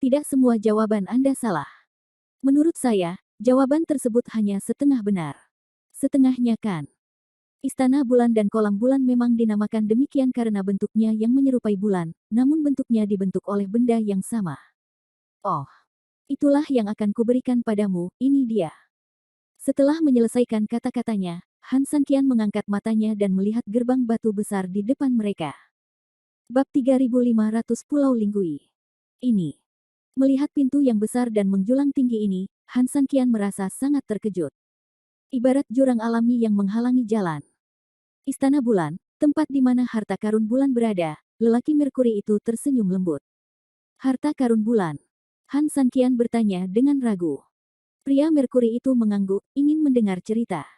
Tidak semua jawaban Anda salah. Menurut saya, jawaban tersebut hanya setengah benar. Setengahnya kan. Istana bulan dan kolam bulan memang dinamakan demikian karena bentuknya yang menyerupai bulan, namun bentuknya dibentuk oleh benda yang sama. Oh, itulah yang akan kuberikan padamu, ini dia. Setelah menyelesaikan kata-katanya, Han Sanqian mengangkat matanya dan melihat gerbang batu besar di depan mereka. Bab 3500 Pulau Linggui. Ini. Melihat pintu yang besar dan menjulang tinggi ini, Han Sanqian merasa sangat terkejut. Ibarat jurang alami yang menghalangi jalan. Istana bulan, tempat di mana harta karun bulan berada, lelaki Merkuri itu tersenyum lembut. Harta karun bulan. Han Sanqian bertanya dengan ragu. Pria Merkuri itu mengangguk, ingin mendengar cerita.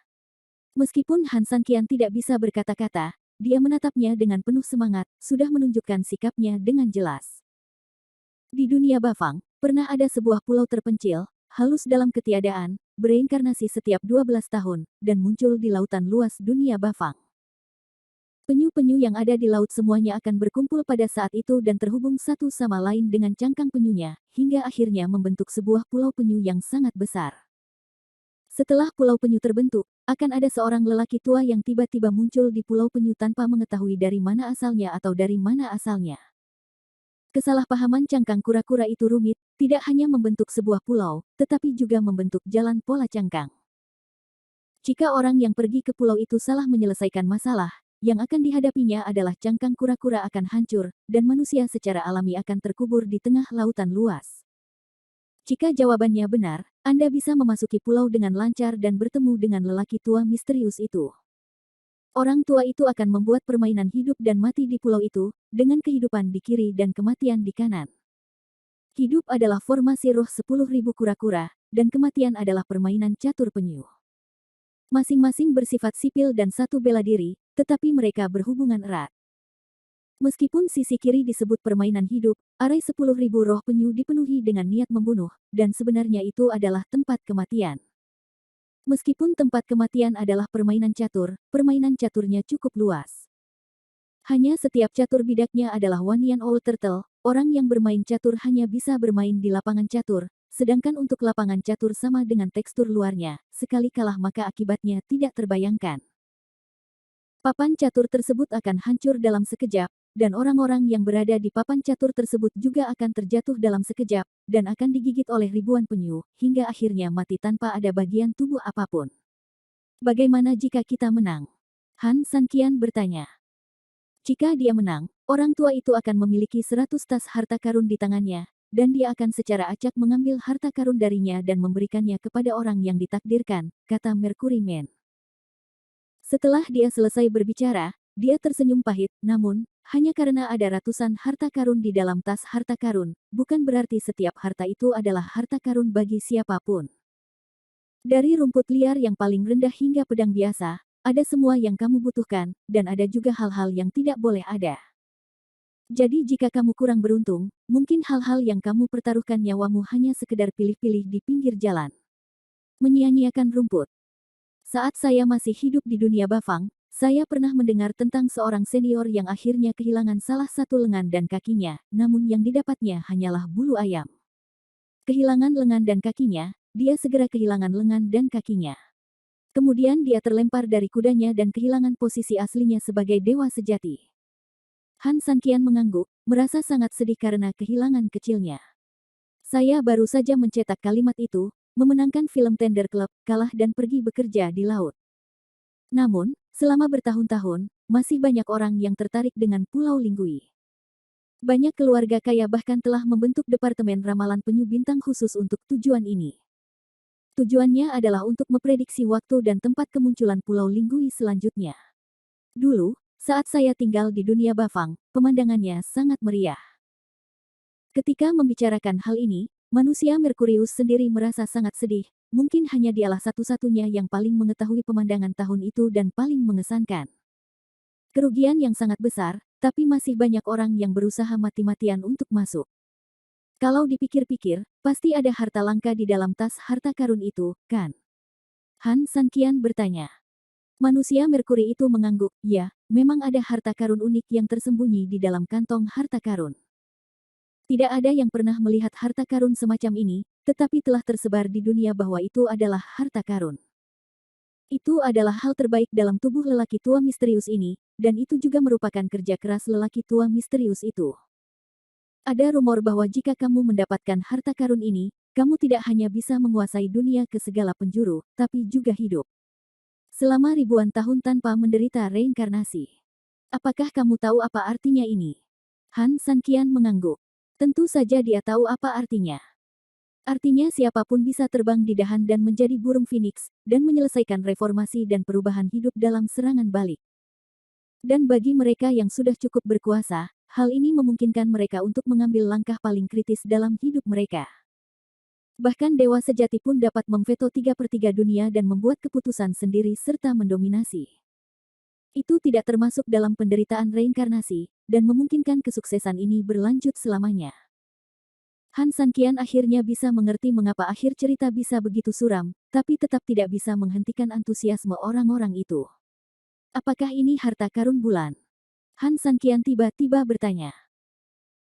Meskipun Han Sanqian tidak bisa berkata-kata, dia menatapnya dengan penuh semangat, sudah menunjukkan sikapnya dengan jelas. Di dunia Bafang, pernah ada sebuah pulau terpencil, halus dalam ketiadaan, bereinkarnasi setiap 12 tahun, dan muncul di lautan luas dunia Bafang. Penyu-penyu yang ada di laut semuanya akan berkumpul pada saat itu dan terhubung satu sama lain dengan cangkang penyunya, hingga akhirnya membentuk sebuah pulau penyu yang sangat besar. Setelah pulau penyu terbentuk, akan ada seorang lelaki tua yang tiba-tiba muncul di pulau penyu tanpa mengetahui dari mana asalnya atau dari mana asalnya. Kesalahpahaman cangkang kura-kura itu rumit, tidak hanya membentuk sebuah pulau, tetapi juga membentuk jalan pola cangkang. Jika orang yang pergi ke pulau itu salah menyelesaikan masalah, yang akan dihadapinya adalah cangkang kura-kura akan hancur, dan manusia secara alami akan terkubur di tengah lautan luas. Jika jawabannya benar, Anda bisa memasuki pulau dengan lancar dan bertemu dengan lelaki tua misterius itu. Orang tua itu akan membuat permainan hidup dan mati di pulau itu, dengan kehidupan di kiri dan kematian di kanan. Hidup adalah formasi roh 10.000 kura-kura, dan kematian adalah permainan catur penyu. Masing-masing bersifat sipil dan satu bela diri, tetapi mereka berhubungan erat. Meskipun sisi kiri disebut permainan hidup, area 10.000 roh penyu dipenuhi dengan niat membunuh, dan sebenarnya itu adalah tempat kematian. Meskipun tempat kematian adalah permainan caturnya cukup luas. Hanya setiap catur bidaknya adalah one and all turtle, orang yang bermain catur hanya bisa bermain di lapangan catur, sedangkan untuk lapangan catur sama dengan tekstur luarnya, sekali kalah maka akibatnya tidak terbayangkan. Papan catur tersebut akan hancur dalam sekejap, dan orang-orang yang berada di papan catur tersebut juga akan terjatuh dalam sekejap, dan akan digigit oleh ribuan penyu, hingga akhirnya mati tanpa ada bagian tubuh apapun. Bagaimana jika kita menang? Han Sanqian bertanya. Jika dia menang, orang tua itu akan memiliki 100 tas harta karun di tangannya, dan dia akan secara acak mengambil harta karun darinya dan memberikannya kepada orang yang ditakdirkan, kata Mercury Man. Setelah dia selesai berbicara, dia tersenyum pahit, namun, hanya karena ada ratusan harta karun di dalam tas harta karun, bukan berarti setiap harta itu adalah harta karun bagi siapapun. Dari rumput liar yang paling rendah hingga pedang biasa, ada semua yang kamu butuhkan, dan ada juga hal-hal yang tidak boleh ada. Jadi jika kamu kurang beruntung, mungkin hal-hal yang kamu pertaruhkan nyawamu hanya sekedar pilih-pilih di pinggir jalan. Menyia-nyiakan rumput. Saat saya masih hidup di dunia Bafang, saya pernah mendengar tentang seorang senior yang akhirnya kehilangan salah satu lengan dan kakinya, namun yang didapatnya hanyalah bulu ayam. Kehilangan lengan dan kakinya, dia segera kehilangan lengan dan kakinya. Kemudian dia terlempar dari kudanya dan kehilangan posisi aslinya sebagai dewa sejati. Han Sanqian mengangguk, merasa sangat sedih karena kehilangan kecilnya. Saya baru saja mencetak kalimat itu, memenangkan film Tender Club, kalah dan pergi bekerja di laut. Namun, selama bertahun-tahun, masih banyak orang yang tertarik dengan Pulau Linggui. Banyak keluarga kaya bahkan telah membentuk departemen ramalan penyu bintang khusus untuk tujuan ini. Tujuannya adalah untuk memprediksi waktu dan tempat kemunculan Pulau Linggui selanjutnya. Dulu, Saat saya tinggal di dunia bafang, pemandangannya sangat meriah. Ketika membicarakan hal ini, manusia Merkurius sendiri merasa sangat sedih. Mungkin hanya dialah satu-satunya yang paling mengetahui pemandangan tahun itu dan paling mengesankan. Kerugian yang sangat besar, tapi masih banyak orang yang berusaha mati-matian untuk masuk. Kalau dipikir-pikir, pasti ada harta langka di dalam tas harta karun itu, kan? Han Sanqian bertanya. Manusia Merkuri itu mengangguk, ya, memang ada harta karun unik yang tersembunyi di dalam kantong harta karun. Tidak ada yang pernah melihat harta karun semacam ini, tetapi telah tersebar di dunia bahwa itu adalah harta karun. Itu adalah hal terbaik dalam tubuh lelaki tua misterius ini, dan itu juga merupakan kerja keras lelaki tua misterius itu. Ada rumor bahwa jika kamu mendapatkan harta karun ini, kamu tidak hanya bisa menguasai dunia ke segala penjuru, tapi juga hidup selama ribuan tahun tanpa menderita reinkarnasi. Apakah kamu tahu apa artinya ini? Han Sanqian mengangguk. Tentu saja dia tahu apa artinya. Artinya siapapun bisa terbang di dahan dan menjadi burung phoenix, dan menyelesaikan reformasi dan perubahan hidup dalam serangan balik. Dan bagi mereka yang sudah cukup berkuasa, hal ini memungkinkan mereka untuk mengambil langkah paling kritis dalam hidup mereka. Bahkan dewa sejati pun dapat memveto 3/3 dunia dan membuat keputusan sendiri serta mendominasi. Itu tidak termasuk dalam penderitaan reinkarnasi, dan memungkinkan kesuksesan ini berlanjut selamanya. Han Sanqian akhirnya bisa mengerti mengapa akhir cerita bisa begitu suram, tapi tetap tidak bisa menghentikan antusiasme orang-orang itu. Apakah ini harta karun bulan? Han Sanqian tiba-tiba bertanya.